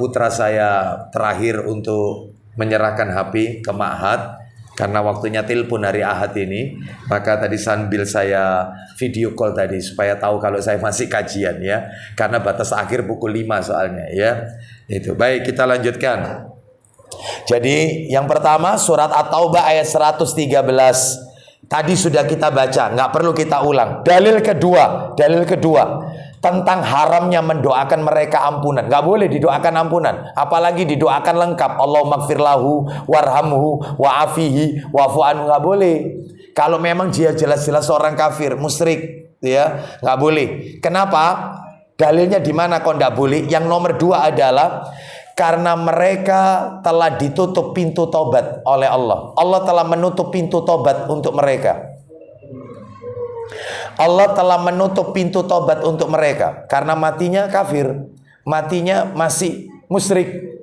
putra saya terakhir untuk menyerahkan HP ke Ma'had, karena waktunya telepon hari Ahad ini. Maka tadi sambil saya video call tadi supaya tahu kalau saya masih kajian ya, karena batas akhir pukul 5 soalnya ya. Itu. Baik, kita lanjutkan. Jadi yang pertama surat At-Taubah ayat 113. Tadi sudah kita baca, nggak perlu kita ulang. Dalil kedua tentang haramnya mendoakan mereka ampunan. Nggak boleh didoakan ampunan, apalagi didoakan lengkap. Allahumma gfir lahu warhamhu wa'afihi wa'fu anhu, nggak boleh. Kalau memang dia jelas-jelas orang kafir, musyrik, ya nggak boleh. Kenapa? Dalilnya di mana kok nggak boleh? Yang nomor 2 adalah karena mereka telah ditutup pintu tobat oleh Allah. Allah telah menutup pintu tobat untuk mereka. Allah telah menutup pintu tobat untuk mereka karena matinya kafir, matinya masih musyrik,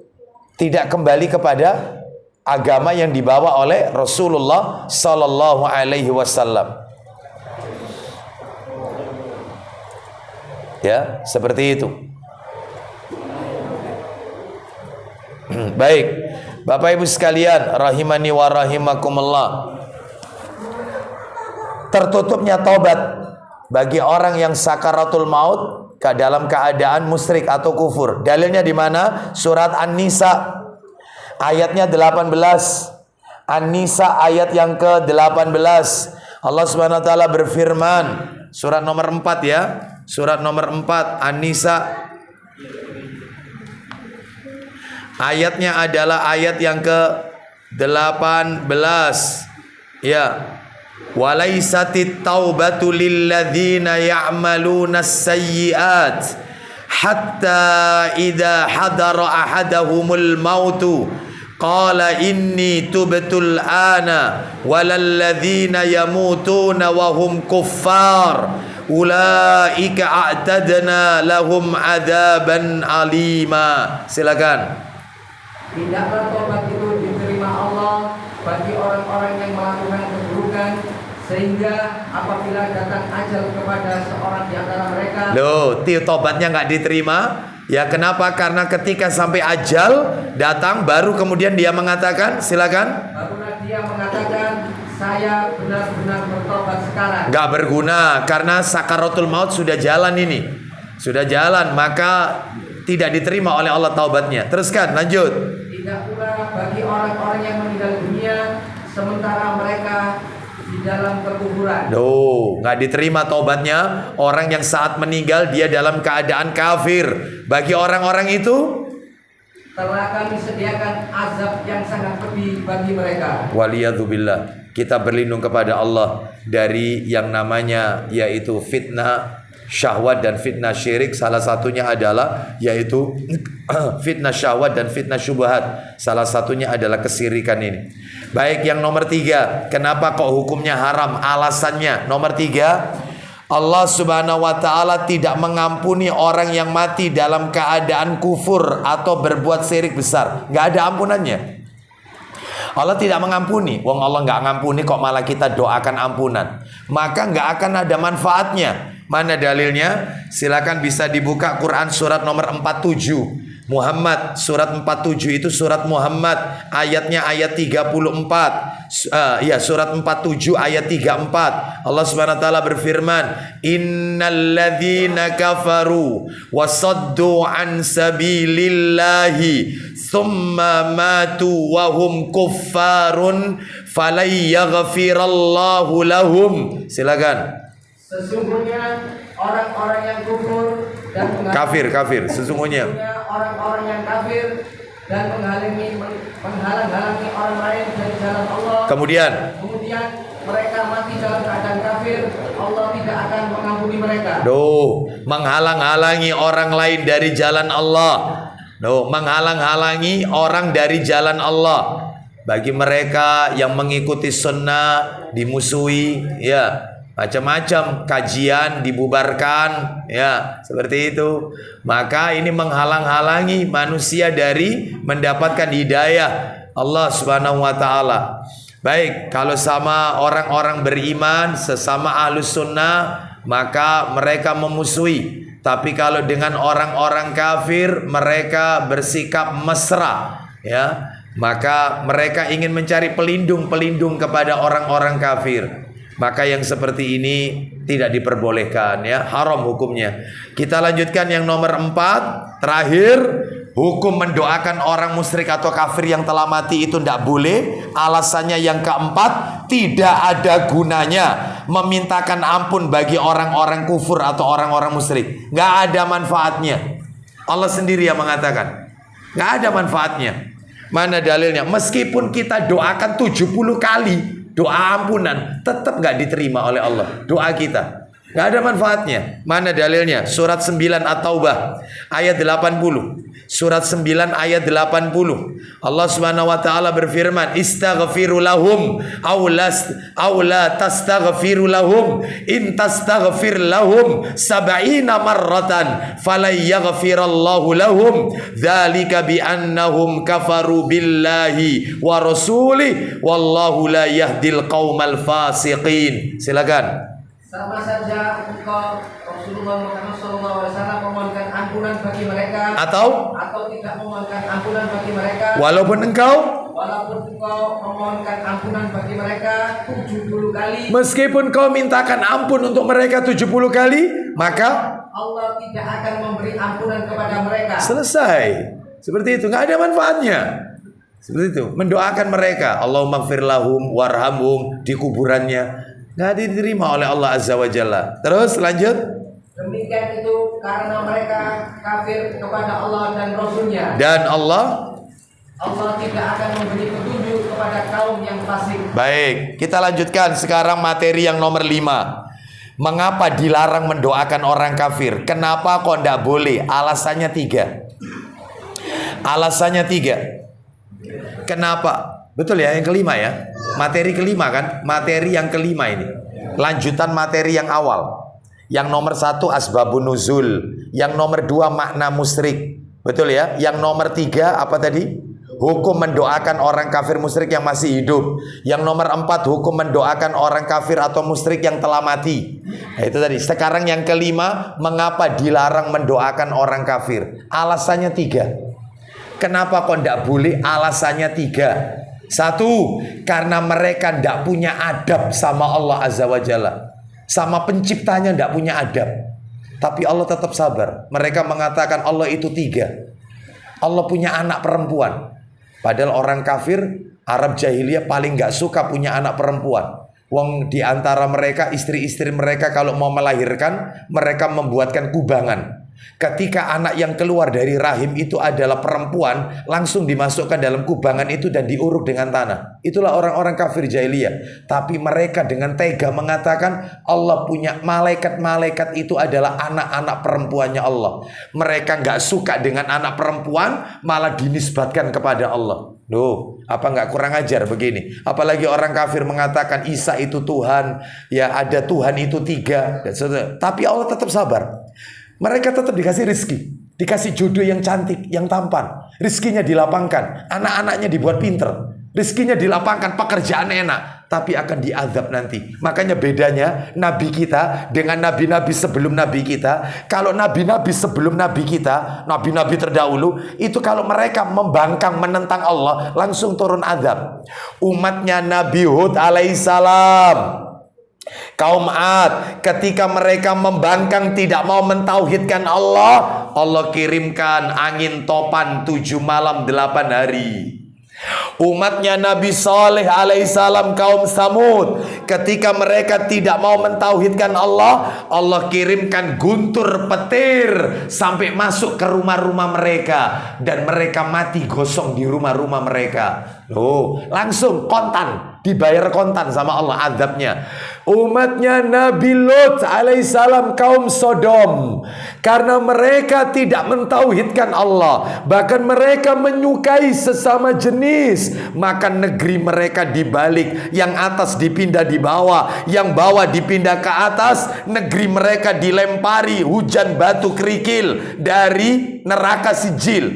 tidak kembali kepada agama yang dibawa oleh Rasulullah Sallallahu Alaihi Wasallam. Ya, seperti itu. Baik, Bapak Ibu sekalian rahimani wa rahimakumullah. Tertutupnya taubat bagi orang yang sakaratul maut dalam keadaan musyrik atau kufur. Dalilnya di mana? Surat An-Nisa ayatnya 18. An-Nisa ayat yang ke-18. Allah Subhanahu wa taala berfirman, surat nomor 4 ya. Surat nomor 4 An-Nisa ayatnya adalah ayat yang ke-18. Ya. Walaisatit taubatu lilladzina ya'malunas sayyi'at hatta idza hadara ahadahumul mautu qala inni tubtul ana walalladzina yamutuna wa hum kuffar ulaika a'tadna lahum adzaban alima. Silakan. Tidaklah tobat itu diterima Allah bagi orang-orang yang melakukan keburukan, sehingga apabila datang ajal kepada seorang di antara mereka. Loh, tobatnya nggak diterima. Ya kenapa? Karena ketika sampai ajal datang baru kemudian dia mengatakan, silakan. Barulah dia mengatakan, saya benar-benar bertobat sekarang. Nggak berguna karena sakaratul maut sudah jalan ini. Sudah jalan, maka tidak diterima oleh Allah taubatnya. Teruskan, lanjut. Tidak pula bagi orang-orang yang meninggal dunia sementara mereka di dalam kekufuran. Loh, nggak diterima taubatnya orang yang saat meninggal dia dalam keadaan kafir. Bagi orang-orang itu telah kami sediakan azab yang sangat pedih bagi mereka. waliyadzubillah. Kita berlindung kepada Allah dari yang namanya yaitu fitnah syahwat dan fitnah syirik. Salah satunya adalah yaitu fitnah syahwat dan fitnah syubhat. Salah satunya adalah kesirikan ini. Baik, yang nomor 3, kenapa kok hukumnya haram? Alasannya nomor 3, Allah subhanahu wa ta'ala tidak mengampuni orang yang mati dalam keadaan kufur atau berbuat syirik besar. Gak ada ampunannya. Allah tidak mengampuni. Wong Allah gak ngampuni kok malah kita doakan ampunan. Maka gak akan ada manfaatnya. Mana dalilnya? Silakan bisa dibuka Quran surat nomor 47. Muhammad surat 47 itu surat Muhammad, ayatnya ayat 34. Ya, surat 47 ayat 34. Allah Subhanahu wa taala berfirman, "Innalladzina kafaru wasaddu an sabilillahi tsumma matu wa hum kuffarun falay yaghfirallahu lahum." Silakan. Sesungguhnya orang-orang yang kufur dan Kafir, sesungguhnya orang-orang yang kafir dan menghalang-halangi orang lain dari jalan Allah. Kemudian mereka mati dalam keadaan kafir, Allah tidak akan mengampuni mereka. Menghalang-halangi orang lain dari jalan Allah. Menghalang-halangi orang dari jalan Allah. Bagi mereka yang mengikuti sunnah dimusuhi, ya. Macam-macam kajian dibubarkan, ya, seperti itu. Maka ini menghalang-halangi manusia dari mendapatkan hidayah Allah Subhanahu wa taala. Baik, kalau sama orang-orang beriman, sesama ahlus sunnah, maka mereka memusuhi. Tapi kalau dengan orang-orang kafir, mereka bersikap mesra, ya. Maka mereka ingin mencari pelindung kepada orang-orang kafir. Maka yang seperti ini tidak diperbolehkan, ya, haram hukumnya. Kita lanjutkan yang nomor 4, terakhir, hukum mendoakan orang musyrik atau kafir yang telah mati itu tidak boleh. Alasannya yang keempat, tidak ada gunanya memintakan ampun bagi orang-orang kufur atau orang-orang musyrik. Nggak ada manfaatnya. Allah sendiri yang mengatakan nggak ada manfaatnya. Mana dalilnya? Meskipun kita doakan 70 kali doa ampunan, tetap gak diterima oleh Allah doa kita. Gak ada manfaatnya. Mana dalilnya? Surat 9 At-Taubah ayat 80. Surat 9 ayat 80. Allah Subhanahu wa taala berfirman, "Istaghfiru lahum aw la tastaghfiru lahum in tastaghfir lahum 70 marratan falay yaghfirallahu lahum dzalika bi annahum kafaru billahi wa rasulih wallahu la yahdil qaumal fasiqin." Silakan. Sama saja engkau Rasulullah Muhammad SAW memohonkan ampunan bagi mereka, atau tidak memohonkan ampunan bagi mereka, walaupun engkau memohonkan ampunan bagi mereka 70 kali, meskipun kau mintakan ampun untuk mereka 70 kali, maka Allah tidak akan memberi ampunan kepada mereka. Selesai. Seperti itu, nggak ada manfaatnya. Seperti itu, mendoakan mereka, Allahumma ighfir lahum warhamhum di kuburannya, nggak diterima oleh Allah Azza wa Jalla. Terus lanjut. Demikian itu karena mereka kafir kepada Allah dan Rasulnya. Dan Allah tidak akan memberi petunjuk kepada kaum yang fasik. Baik, kita lanjutkan sekarang materi yang nomor 5. Mengapa dilarang mendoakan orang kafir? Kenapa kok tidak boleh? Alasannya 3. Kenapa? Betul ya, yang kelima ya. Materi kelima kan? Materi yang kelima ini. Lanjutan materi yang awal. Yang nomor 1 asbabun nuzul. Yang nomor 2 makna musyrik. Betul ya? Yang nomor 3 apa tadi? Hukum mendoakan orang kafir musyrik yang masih hidup. Yang nomor 4 hukum mendoakan orang kafir atau musyrik yang telah mati. Nah, itu tadi. Sekarang yang kelima, mengapa dilarang mendoakan orang kafir? Alasannya 3. Kenapa kok tidak boleh? Alasannya 3. 1, karena mereka tidak punya adab sama Allah Azza wa Jalla. Sama penciptanya tidak punya adab. Tapi Allah tetap sabar. Mereka mengatakan Allah itu 3. Allah punya anak perempuan. Padahal orang kafir Arab jahiliyah paling gak suka punya anak perempuan. Wong di antara mereka, istri-istri mereka kalau mau melahirkan, mereka membuatkan kubangan. Ketika anak yang keluar dari rahim itu adalah perempuan, langsung dimasukkan dalam kubangan itu dan diuruk dengan tanah. Itulah orang-orang kafir jahiliyah. Tapi mereka dengan tega mengatakan Allah punya malaikat-malaikat itu adalah anak-anak perempuannya Allah. Mereka gak suka dengan anak perempuan, malah dinisbatkan kepada Allah. Loh, apa nggak kurang ajar begini? Apalagi orang kafir mengatakan Isa itu Tuhan, ya ada Tuhan itu 3. Tapi Allah tetap sabar. Mereka tetap dikasih rizki, dikasih jodoh yang cantik, yang tampan. Rizkinya dilapangkan, anak-anaknya dibuat pinter. Rizkinya dilapangkan, pekerjaan enak, tapi akan diazab nanti. Makanya bedanya Nabi kita dengan nabi-nabi sebelum Nabi kita. Kalau nabi-nabi sebelum Nabi kita, nabi-nabi terdahulu, itu kalau mereka membangkang menentang Allah, langsung turun azab. Umatnya Nabi Hud alaihissalam, kaum Ad, ketika mereka membangkang tidak mau mentauhidkan Allah, Allah kirimkan angin topan 7 malam 8 hari. Umatnya Nabi Saleh alaihissalam kaum Samud, ketika mereka tidak mau mentauhidkan Allah, Allah kirimkan guntur petir sampai masuk ke rumah-rumah mereka dan mereka mati gosong di rumah-rumah mereka. Loh, langsung kontan, dibayar kontan sama Allah azabnya. Umatnya Nabi Lut alaihissalam kaum Sodom, karena mereka tidak mentauhidkan Allah, bahkan mereka menyukai sesama jenis, maka negeri mereka dibalik, yang atas dipindah di bawah, yang bawah dipindah ke atas. Negeri mereka dilempari hujan batu kerikil dari neraka sijil.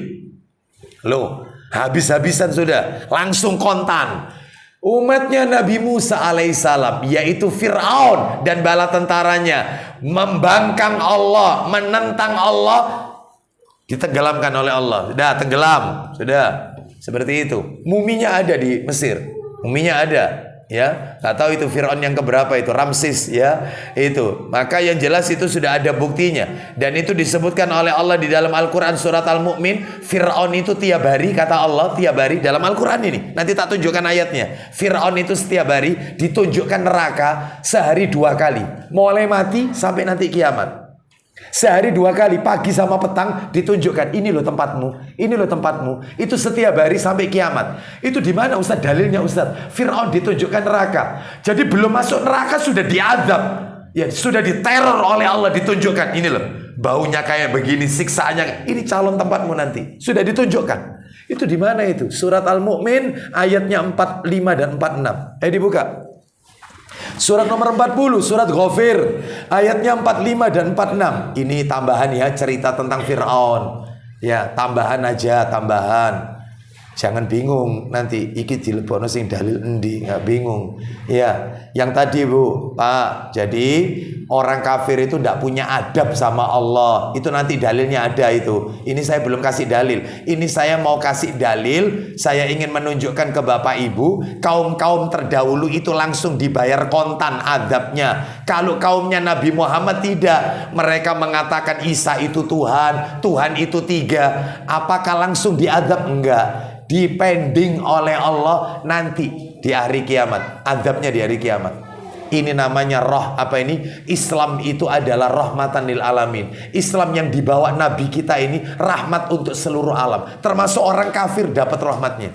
Loh, habis-habisan sudah, langsung kontan. Umatnya Nabi Musa alaihissalam, yaitu Fir'aun dan bala tentaranya, membangkang Allah, menentang Allah, ditenggelamkan oleh Allah. Sudah tenggelam, sudah. Seperti itu. Muminya ada di Mesir, muminya ada. Ya, nggak tahu itu Fir'aun yang keberapa itu, Ramses ya, itu. Maka yang jelas itu sudah ada buktinya, dan itu disebutkan oleh Allah di dalam Al-Quran surat Al-Mu'min. Fir'aun itu tiap hari, kata Allah, tiap hari dalam Al-Quran ini. Nanti tak tunjukkan ayatnya. Fir'aun itu setiap hari ditunjukkan neraka sehari 2 kali, mulai mati sampai nanti kiamat. Sehari 2 kali, pagi sama petang ditunjukkan, ini loh tempatmu, ini loh tempatmu. Itu setiap hari sampai kiamat. Itu di mana Ustaz dalilnya Ustaz? Fir'aun ditunjukkan neraka. Jadi belum masuk neraka sudah diazab. Ya, sudah diteror oleh Allah, ditunjukkan, ini loh baunya kayak begini, siksaannya, ini calon tempatmu nanti. Sudah ditunjukkan. Itu di mana itu? Surat Al-Mu'min ayatnya 45 dan 46. Dibuka. Surat nomor 40, surat Ghafir, ayatnya 45 dan 46. Ini tambahan ya, cerita tentang Fir'aun. Ya, tambahan aja, tambahan. Jangan bingung nanti iki dilebono sing dalil endi, nggak bingung. Ya, yang tadi Bu, Pak. Jadi orang kafir itu tidak punya adab sama Allah. Itu nanti dalilnya ada itu. Ini saya belum kasih dalil. Ini saya mau kasih dalil. Saya ingin menunjukkan ke Bapak Ibu, kaum-kaum terdahulu itu langsung dibayar kontan adabnya. Kalau kaumnya Nabi Muhammad tidak. Mereka mengatakan Isa itu Tuhan, Tuhan itu 3. Apakah langsung diadab? Enggak. Dipending oleh Allah nanti di hari kiamat, azabnya di hari kiamat. Ini namanya Islam itu adalah rahmatan lil alamin. Islam yang dibawa Nabi kita ini rahmat untuk seluruh alam, termasuk orang kafir dapat rahmatnya.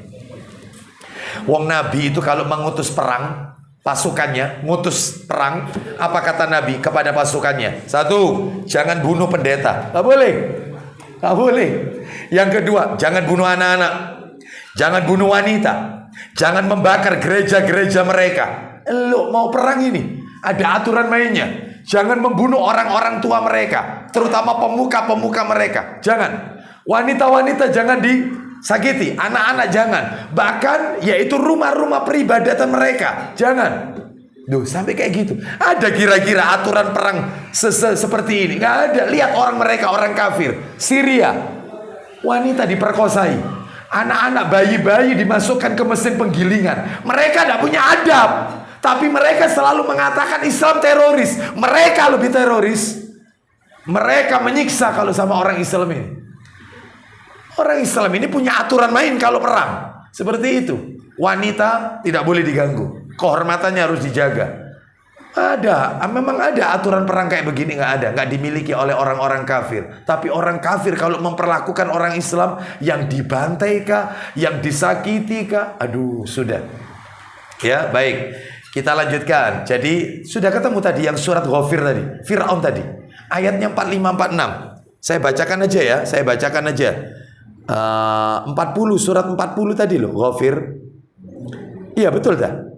Wong Nabi itu kalau mengutus perang, pasukannya ngutus perang, apa kata Nabi kepada pasukannya? 1, jangan bunuh pendeta, nggak boleh, nggak boleh. Yang kedua, jangan bunuh anak-anak. Jangan bunuh wanita. Jangan membakar gereja-gereja mereka. Lo mau perang ini, ada aturan mainnya. Jangan membunuh orang-orang tua mereka, terutama pemuka-pemuka mereka. Jangan. Wanita-wanita jangan disakiti, anak-anak jangan. Bahkan yaitu rumah-rumah peribadatan mereka. Jangan. Duh, sampai kayak gitu. Ada kira-kira aturan perang seperti ini? Nggak ada. Lihat orang mereka, orang kafir. Syria, wanita diperkosai. Anak-anak, bayi-bayi dimasukkan ke mesin penggilingan. Mereka tidak punya adab. Tapi mereka selalu mengatakan Islam teroris. Mereka lebih teroris. Mereka menyiksa kalau sama orang Islam ini. Orang Islam ini punya aturan main kalau perang. Seperti itu. Wanita tidak boleh diganggu. Kehormatannya harus dijaga. Ada, memang ada aturan perang kayak begini, nggak dimiliki oleh orang-orang kafir. Tapi orang kafir kalau memperlakukan orang Islam yang dibantai kah, yang disakiti kah, aduh sudah. Ya baik, kita lanjutkan. Jadi sudah ketemu tadi yang surat Ghafir tadi, Fir'aun tadi, ayatnya 45-46. Saya bacakan aja ya, saya bacakan aja. 40 surat 40 tadi loh, Ghafir. Iya betul dah.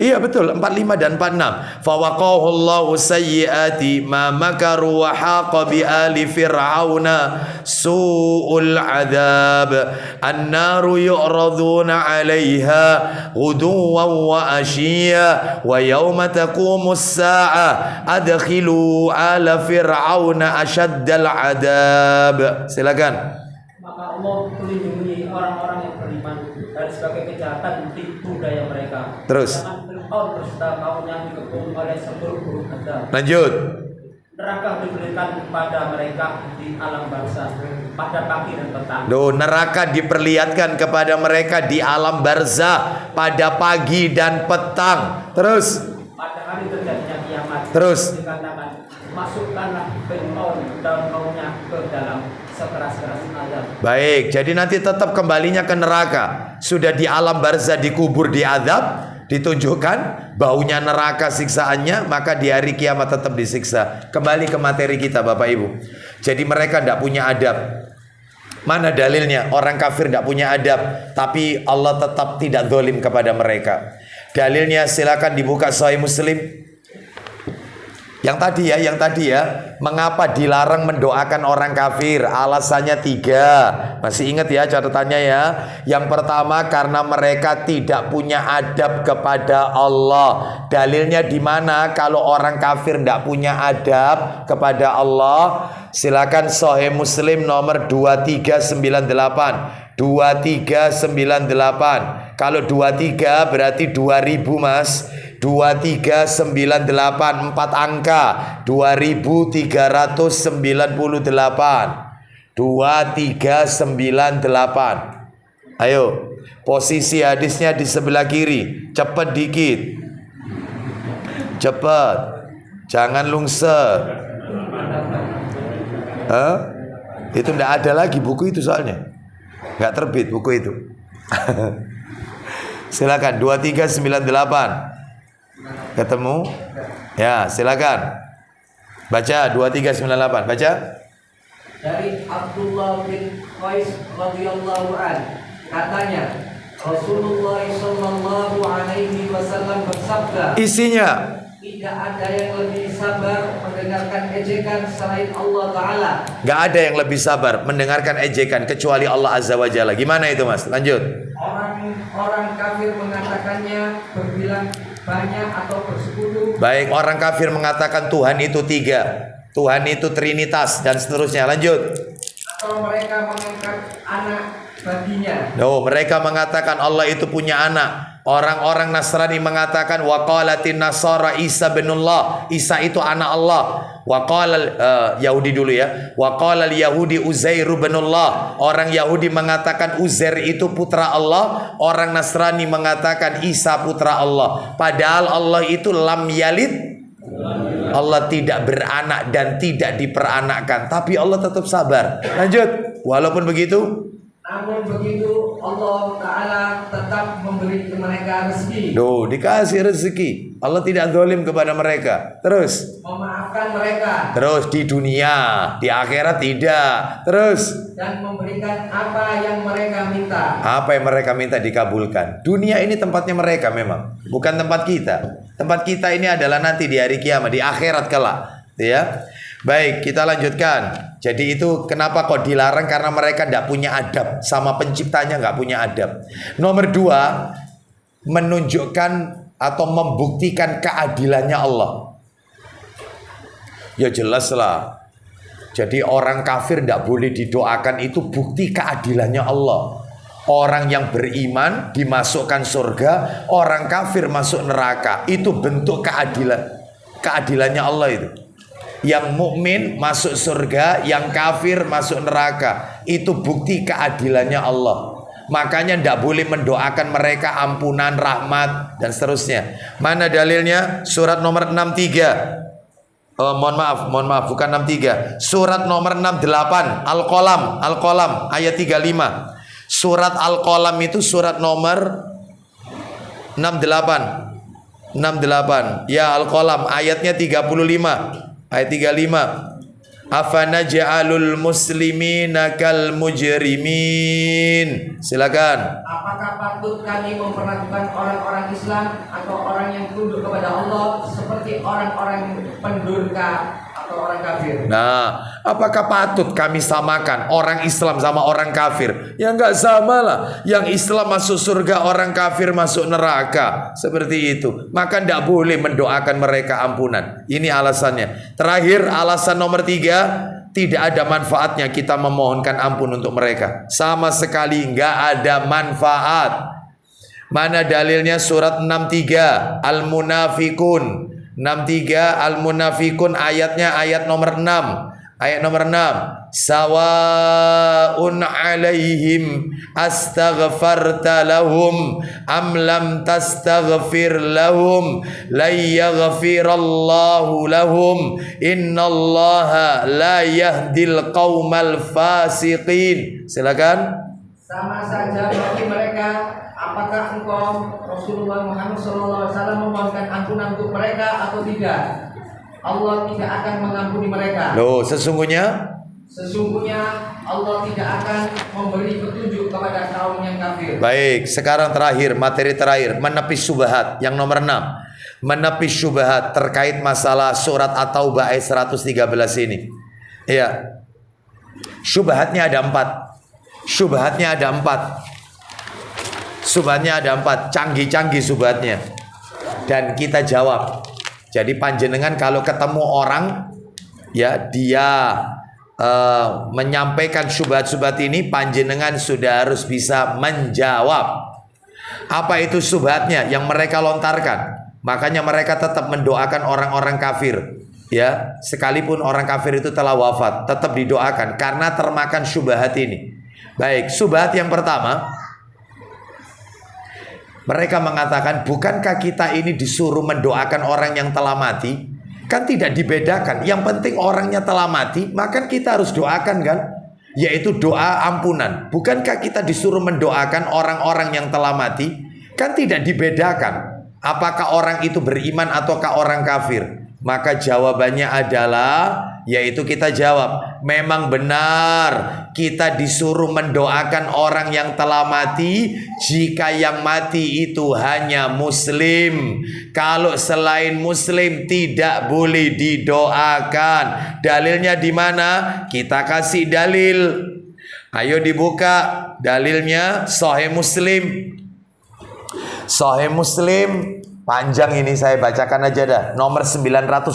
Iya betul, 45 dan 46. Fawaqahu Allahu sayyiati ma makaru wa haqa bi ali fir'auna su'ul adzab. An-naru yu'raduna 'alaiha ghuduwan wa ashiyya wa yawma taqumus sa'a adkhilu ala fir'auna ashaddal 'adzab. Silakan. Maka Allah melindungi orang-orang yang beriman dari sebagai kejahatan di budaya mereka. Terus. Jangan Fir'aun berserta kaumnya dikepung oleh seburuk-buruk azab. Lanjut. Neraka diberikan kepada mereka di alam barzah pada pagi dan petang. Loh, neraka diperlihatkan kepada mereka di alam barzah pada pagi dan petang. Terus. Pada hari terjadinya kiamat. Terus. Dikatakan, masukkanlah Fir'aun dan kaumnya ke dalam sekeras-keras azab. Baik, jadi nanti tetap kembalinya ke neraka. Sudah di alam barzah dikubur di azab, ditunjukkan baunya neraka siksaannya, maka di hari kiamat tetap disiksa. Kembali ke materi kita Bapak Ibu. Jadi mereka tidak punya adab. Mana dalilnya? Orang kafir tidak punya adab, tapi Allah tetap tidak zalim kepada mereka. Dalilnya silakan dibuka Sahih Muslim. Yang tadi ya, mengapa dilarang mendoakan orang kafir? Alasannya 3. Masih ingat ya catatannya ya. Yang pertama karena mereka tidak punya adab kepada Allah. Dalilnya di mana kalau orang kafir tidak punya adab kepada Allah? Silakan Sahih Muslim nomor 2398. 2398. Kalau 23 berarti 2000 Mas. 2398 4 angka 2398 2398. Ayo, posisi hadisnya di sebelah kiri. Cepat dikit. Cepat. Jangan lungser. Itu enggak ada lagi buku itu soalnya. Enggak terbit buku itu. Silakan 2398. Ketemu? Ya, silakan. Baca 2398. Baca. Dari Abdullah bin Qais radhiyallahu an, katanya Rasulullah sallallahu alaihi wasallam bersabda, isinya, tidak ada yang lebih sabar mendengarkan ejekan selain Allah Ta'ala. Gak ada yang lebih sabar mendengarkan ejekan kecuali Allah Azza wa Jalla. Gimana itu Mas? Lanjut. Orang kafir mengatakannya berbilang banyak atau bersekutu. Baik, orang kafir mengatakan Tuhan itu 3, Tuhan itu Trinitas dan seterusnya. Lanjut. Atau mereka mengangkat anak baginya. Mereka mengatakan Allah itu punya anak. Orang-orang Nasrani mengatakan waqalatin nasara Isa binullah, Isa itu anak Allah. Waqalal Yahudi dulu ya. Waqalal Yahudi Uzair binullah. Orang Yahudi mengatakan Uzair itu putra Allah. Orang Nasrani mengatakan Isa putra Allah. Padahal Allah itu lam yalid. Allah tidak beranak dan tidak diperanakkan, tapi Allah tetap sabar. Lanjut. Walaupun begitu, namun begitu Allah Ta'ala tetap memberi ke mereka rezeki, Duh, dikasih rezeki. Allah tidak zalim kepada mereka. Terus, memaafkan mereka, terus di dunia, di akhirat tidak. Terus, dan memberikan apa yang mereka minta. apa yang mereka minta dikabulkan. Dunia ini tempatnya mereka memang, bukan tempat kita. Tempat kita ini adalah nanti di hari kiamat, di akhirat kelak, ya. Baik, kita lanjutkan. Jadi itu kenapa kok dilarang? Karena mereka tidak punya adab, sama penciptanya nggak punya adab. Nomor 2, menunjukkan atau membuktikan keadilannya Allah. Ya jelas lah. Jadi orang kafir tidak boleh didoakan, itu bukti keadilannya Allah. Orang yang beriman dimasukkan surga, orang kafir masuk neraka. Itu bentuk keadilannya Allah itu. Yang mukmin masuk surga, yang kafir masuk neraka. Itu bukti keadilannya Allah. Makanya tidak boleh mendoakan mereka ampunan, rahmat, dan seterusnya. Mana dalilnya? Surat nomor 63. Mohon maaf, bukan 63. Surat nomor 68, Al-Qalam ayat 35. Surat Al-Qalam itu surat nomor 68. Ya, Al-Qalam ayatnya 35. Ayat 35. Afanaj'alul muslimina kal mujrimin. Silakan. Apakah patut kami memperlakukan orang-orang Islam atau orang yang tunduk kepada Allah seperti orang-orang pendurka atau orang kafir? Nah, apakah patut kami samakan orang Islam sama orang kafir? Ya enggak sama lah. Yang Islam masuk surga, orang kafir masuk neraka. Seperti itu. Maka tidak boleh mendoakan mereka ampunan. Ini alasannya. Terakhir, alasan nomor 3. Tidak ada manfaatnya kita memohonkan ampun untuk mereka. Sama sekali enggak ada manfaat. Mana dalilnya? Surat 63 Al-Munafikun. 63 Al-Munafikun ayatnya ayat nomor 6. Ayat nomor 6. Sawa'un alaihim astaghfarta lahum am lam tastaghfir lahum la yaghfirallahu lahum innallaha la yahdil qaumal fasiqin. Silakan. Sama saja bagi mereka. Apakah engkau Rasulullah Muhammad SAW memohonkan ampunan untuk mereka atau tidak? Allah tidak akan mengampuni mereka. Loh, sesungguhnya Allah tidak akan memberi petunjuk kepada kaum yang kafir. baik, sekarang terakhir, materi terakhir, menepis syubhat yang nomor 6. Menepis syubhat terkait masalah surat At-Taubah ayat 113 ini. Iya. Syubhatnya ada 4. Syubhatnya ada 4. Subhatnya ada 4, canggih-canggih subhatnya. Dan kita jawab. Jadi panjenengan kalau ketemu orang, ya dia menyampaikan subhat-subhat ini, panjenengan sudah harus bisa menjawab. Apa itu subhatnya yang mereka lontarkan? Makanya mereka tetap mendoakan orang-orang kafir. Ya, sekalipun orang kafir itu telah wafat, tetap didoakan karena termakan syubhat ini. Baik, subhat yang pertama. Mereka mengatakan, bukankah kita ini disuruh mendoakan orang yang telah mati? Kan tidak dibedakan. Yang penting orangnya telah mati, maka kita harus doakan kan? Yaitu doa ampunan. Bukankah kita disuruh mendoakan orang-orang yang telah mati? Kan tidak dibedakan. Apakah orang itu beriman ataukah orang kafir? Maka jawabannya adalah, yaitu kita jawab, memang benar kita disuruh mendoakan orang yang telah mati jika yang mati itu hanya muslim. Kalau selain muslim tidak boleh didoakan. Dalilnya di mana? Kita kasih dalil. Ayo dibuka dalilnya. Sahih Muslim. Sahih Muslim. Panjang ini, saya bacakan aja dah. Nomor 912.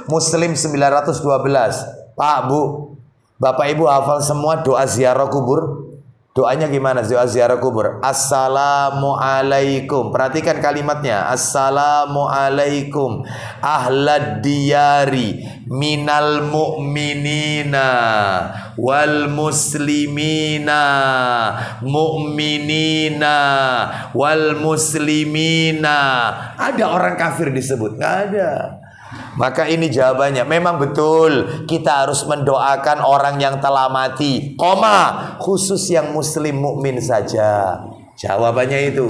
Muslim 912. Pak, Bu, Bapak Ibu hafal semua doa ziarah kubur? Doanya gimana doa ziarah kubur? Assalamualaikum. Perhatikan kalimatnya. Assalamualaikum ahlad diyari minal mu'minina wal muslimina mu'minina wal muslimina. Ada orang kafir disebut? Nggak ada. Maka ini jawabannya. Memang betul kita harus mendoakan orang yang telah mati. Koma, khusus yang muslim mukmin saja. Jawabannya itu.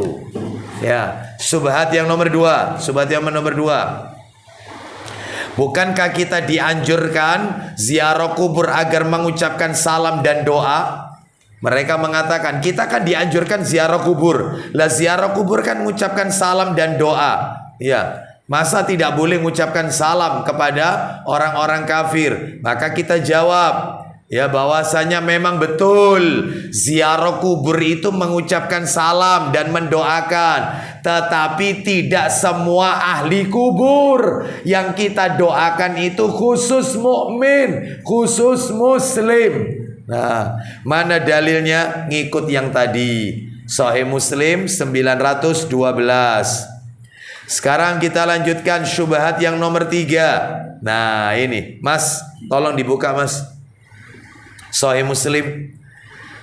Ya, syubhat yang nomor 2. Syubhat yang nomor 2. Bukankah kita dianjurkan ziarah kubur agar mengucapkan salam dan doa? Mereka mengatakan kita kan dianjurkan ziarah kubur. Lah ziarah kubur kan mengucapkan salam dan doa. Ya, masa tidak boleh mengucapkan salam kepada orang-orang kafir? Maka kita jawab, ya, bahwasanya memang betul ziarah kubur itu mengucapkan salam dan mendoakan, tetapi tidak semua ahli kubur. Yang kita doakan itu khusus mukmin, khusus muslim. Nah, mana dalilnya? Ngikut yang tadi, Sahih Muslim 912. Sekarang kita lanjutkan syubhat yang nomor 3. Nah ini, Mas, tolong dibuka, Mas, Sahih Muslim.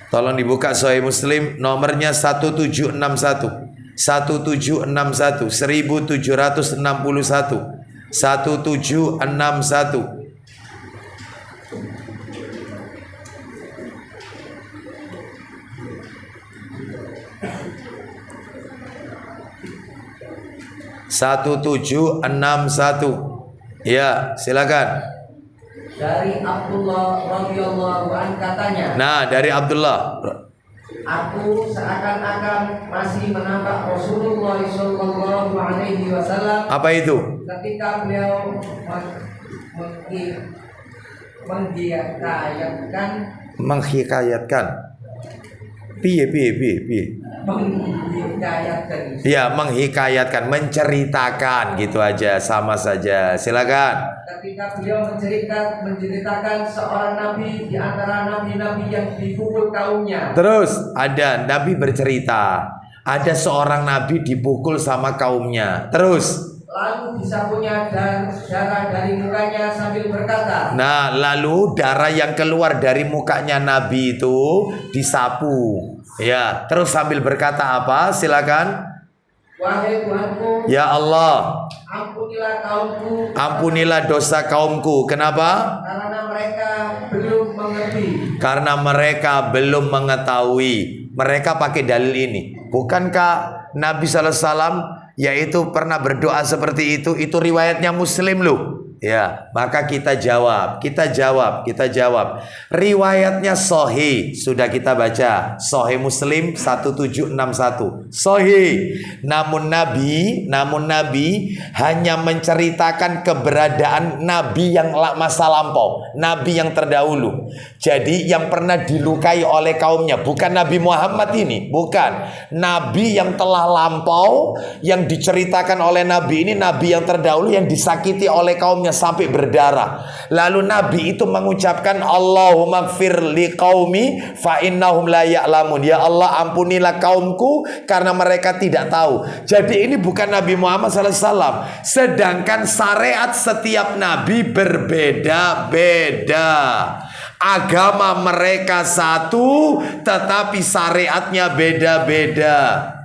Tolong dibuka Sahih Muslim, nomornya 1761. 1761 1761. Ya, silakan. Dari Abdullah radhiyallahu anhu katanya. Nah, dari Abdullah. Aku seakan-akan masih menampak Rasulullah sallallahu alaihi wasallam. Apa itu? Ketika beliau menghikayatkan. Piye. Menghikayatkan. Ya, menghikayatkan, menceritakan, gitu aja, sama saja. Silakan. Ketika beliau menceritakan seorang nabi di antara nabi-nabi yang dipukul kaumnya. Terus ada nabi bercerita, ada seorang nabi dipukul sama kaumnya. Terus lalu disapunya darah dari mukanya sambil berkata. Nah, lalu darah yang keluar dari mukanya nabi itu disapu. Ya, terus sambil berkata apa? Silakan. Wahai Tuhanku, ya Allah, ampunilah kaumku. Ampunilah dosa kaumku. Kenapa? Karena mereka belum mengerti. Karena mereka belum mengetahui. Mereka pakai dalil ini. Bukankah Nabi sallallahu alaihi wasallam yaitu pernah berdoa seperti itu? Itu riwayatnya Muslim loh. Ya, maka kita jawab. Riwayatnya sahih, sudah kita baca. Sahih Muslim 1761. Sahih. Namun Nabi hanya menceritakan keberadaan Nabi yang masa lampau, Nabi yang terdahulu. Jadi yang pernah dilukai oleh kaumnya, bukan Nabi Muhammad ini, bukan. Nabi yang telah lampau, yang diceritakan oleh Nabi ini, Nabi yang terdahulu yang disakiti oleh kaumnya sampai berdarah. Lalu Nabi itu mengucapkan, Allahumma gfir li qaumi fa innahum la ya'lamun. Ya Allah, ampunilah kaumku karena mereka tidak tahu. Jadi ini bukan Nabi Muhammad SAW. Sedangkan syariat setiap Nabi berbeda-beda. Agama mereka satu, tetapi syariatnya beda-beda.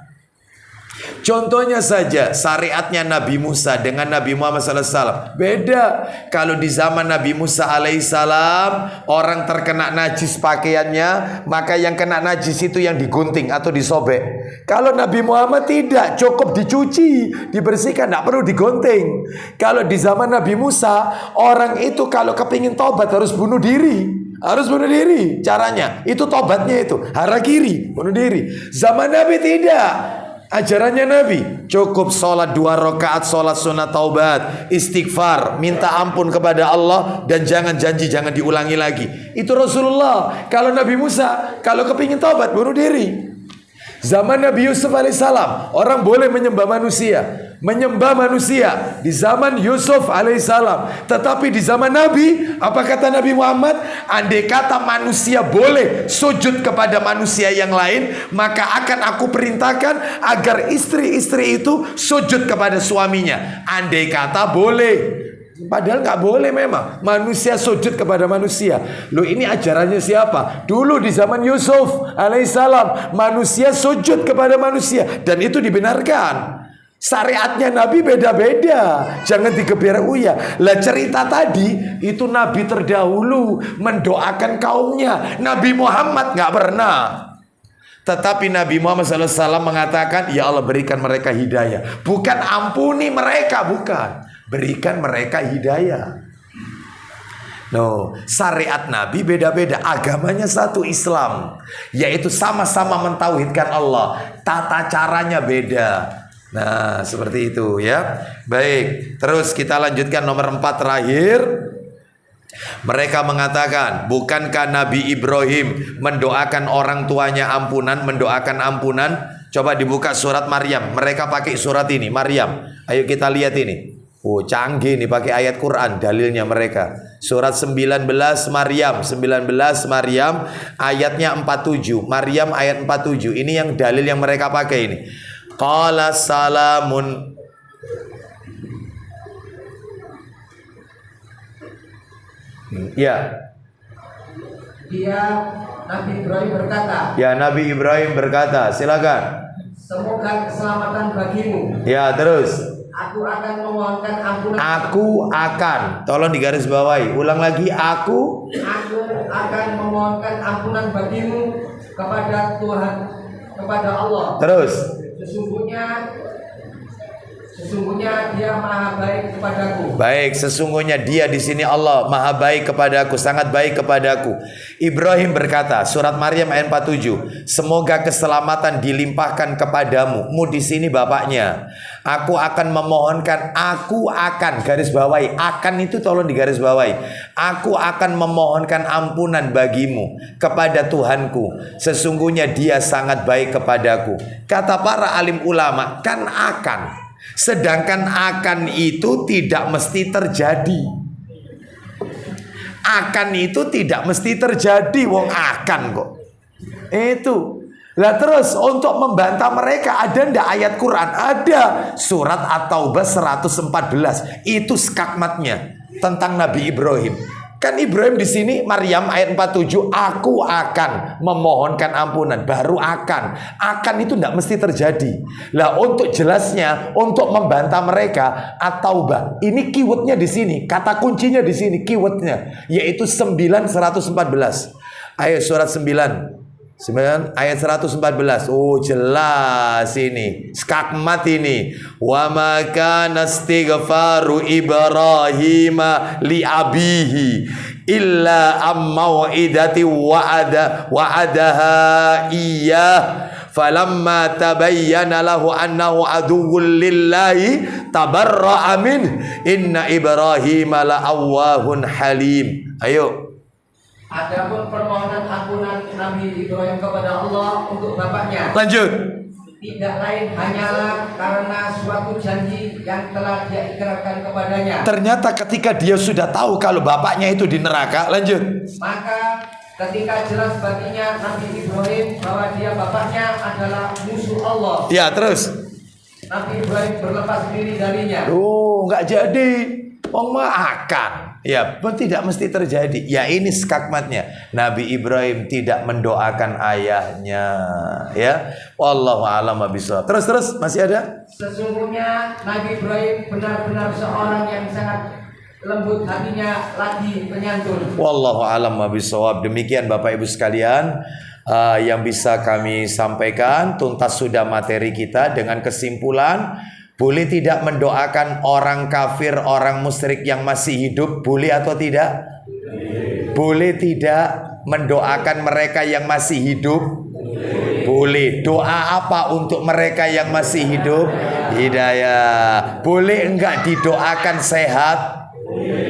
Contohnya saja syariatnya Nabi Musa dengan Nabi Muhammad SAW beda. Kalau di zaman Nabi Musa alaihissalam orang terkena najis pakaiannya, maka yang kena najis itu yang digunting atau disobek. Kalau Nabi Muhammad tidak, cukup dicuci, dibersihkan, tidak perlu digunting. Kalau di zaman Nabi Musa, orang itu kalau kepingin tobat harus bunuh diri. Harus bunuh diri. Caranya itu tobatnya itu harakiri, bunuh diri. Zaman Nabi tidak. Ajarannya Nabi cukup sholat 2 rakaat, sholat sunat taubat, istighfar, minta ampun kepada Allah, dan jangan janji jangan diulangi lagi. Itu Rasulullah. Kalau Nabi Musa kalau kepingin taubat bunuh diri. Zaman Nabi Yusuf alaihissalam orang boleh menyembah manusia di zaman Yusuf alaihissalam. Tetapi di zaman Nabi, apa kata Nabi Muhammad? Andai kata manusia boleh sujud kepada manusia yang lain, maka akan aku perintahkan agar istri-istri itu sujud kepada suaminya. Andai kata boleh. Padahal nggak boleh memang manusia sujud kepada manusia. Loh, ini ajarannya siapa? Dulu di zaman Yusuf alaihissalam manusia sujud kepada manusia, dan itu dibenarkan. Syariatnya Nabi beda-beda. Jangan digeber uya. Lah cerita tadi itu Nabi terdahulu mendoakan kaumnya. Nabi Muhammad nggak pernah. Tetapi Nabi Muhammad SAW mengatakan, ya Allah berikan mereka hidayah. Bukan ampuni mereka, bukan. Berikan mereka hidayah. No, syariat Nabi beda-beda. Agamanya satu, Islam. Yaitu sama-sama mentauhidkan Allah. Tata caranya beda. Nah, seperti itu ya. Baik, terus kita lanjutkan nomor 4 terakhir. Mereka mengatakan, bukankah Nabi Ibrahim mendoakan orang tuanya ampunan, mendoakan ampunan? Coba dibuka surat Maryam. Mereka pakai surat ini, Maryam. Ayo kita lihat ini. Oh, canggih nih pakai ayat Quran dalilnya mereka. Surat 19 Maryam, 19 Maryam ayatnya 47. Maryam ayat 47. Ini yang dalil yang mereka pakai ini. Qala salamun. Ya. Dia Nabi Ibrahim berkata. Ya, Nabi Ibrahim berkata, silakan. Semoga keselamatan bagimu. Ya, terus. Aku akan memohonkan ampunan. Aku akan. Tolong digaris bawahi. Ulang lagi. Aku akan memohonkan ampunan bagimu kepada Tuhan, kepada Allah. Terus. Sesungguhnya Dia Maha baik kepadaku. Baik, sesungguhnya Dia di sini Allah Maha baik kepadaku, sangat baik kepadaku. Ibrahim berkata, surat Maryam ayat 47, semoga keselamatan dilimpahkan kepadamu. Mu di sini bapaknya. Aku akan memohonkan, aku akan, garis bawahi, akan itu tolong digaris bawahi. Aku akan memohonkan ampunan bagimu kepada Tuhanku. Sesungguhnya Dia sangat baik kepadaku. Kata para alim ulama, kan akan. Sedangkan akan itu tidak mesti terjadi. Akan itu tidak mesti terjadi. Wong akan kok. Itu. Lah terus untuk membantah mereka ada ndak ayat Quran? Ada. Surat At-Taubah 114. Itu skakmatnya tentang Nabi Ibrahim. Kan Ibrahim di sini Maryam ayat 47, aku akan memohonkan ampunan, baru akan. Akan itu tidak mesti terjadi. Lah untuk jelasnya, untuk membantah mereka, At-Taubah. Ini keywordnya di sini, kata kuncinya di sini, keywordnya yaitu 9:114. Ayo surat 9 ayat 114. Oh jelas ini, skakmat ini. Wa ma kana istighfaru Ibrahim li abihi illa am mau'idati wa'adaha iyyah falamma tabayyana lahu annahu aduwwun lillahi tabarra'a min inna Ibrahim la'awwahun halim. Ayo. Adapun permohonan ampunan Nabi Ibrahim kepada Allah untuk bapaknya, lanjut. Tidak lain hanyalah karena suatu janji yang telah dia ikrarkan kepadanya. Ternyata ketika dia sudah tahu kalau bapaknya itu di neraka, lanjut. Maka ketika jelas baginya Nabi Ibrahim bahwa dia bapaknya adalah musuh Allah. Ya terus. Nabi Ibrahim berlepas diri darinya. Oh nggak jadi. Oh akan. Ya, tidak mesti terjadi. Ya ini skakmatnya. Nabi Ibrahim tidak mendoakan ayahnya. Ya, wallahu a'lam bishawab. Terus masih ada? Sesungguhnya Nabi Ibrahim benar-benar seorang yang sangat lembut hatinya lagi penyantun. Wallahu a'lam bishawab. Demikian Bapak Ibu sekalian yang bisa kami sampaikan. Tuntas sudah materi kita dengan kesimpulan. Boleh tidak mendoakan orang kafir, orang musyrik yang masih hidup? Boleh atau tidak? Boleh tidak mendoakan mereka yang masih hidup? Boleh. Doa apa untuk mereka yang masih hidup? Hidayah. Boleh enggak didoakan sehat?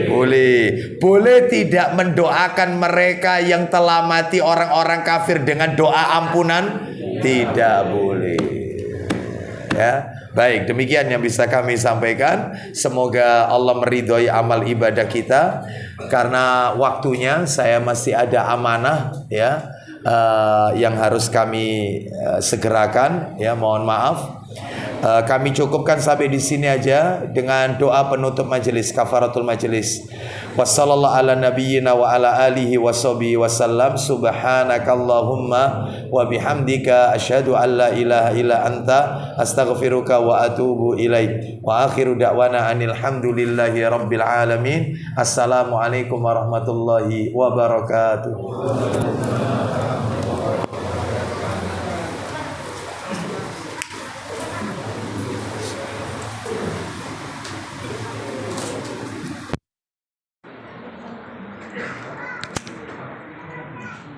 Boleh. Boleh tidak mendoakan mereka yang telah mati orang-orang kafir dengan doa ampunan? Tidak boleh. Ya. Baik, demikian yang bisa kami sampaikan. Semoga Allah meridhoi amal ibadah kita. Karena waktunya saya masih ada amanah ya yang harus kami segerakan ya, mohon maaf. Kami cukupkan sampai di sini aja dengan doa penutup majelis, kafaratul majelis. Wassallallahu ala nabiyyina wa ala alihi washabihi wasallam. Subhanakallahumma wa bihamdika asyhadu an la ilaha illa anta astaghfiruka wa atubu ilaik. Wa akhiru da'wana anil hamdulillahi rabbil alamin. Assalamualaikum warahmatullahi wabarakatuh.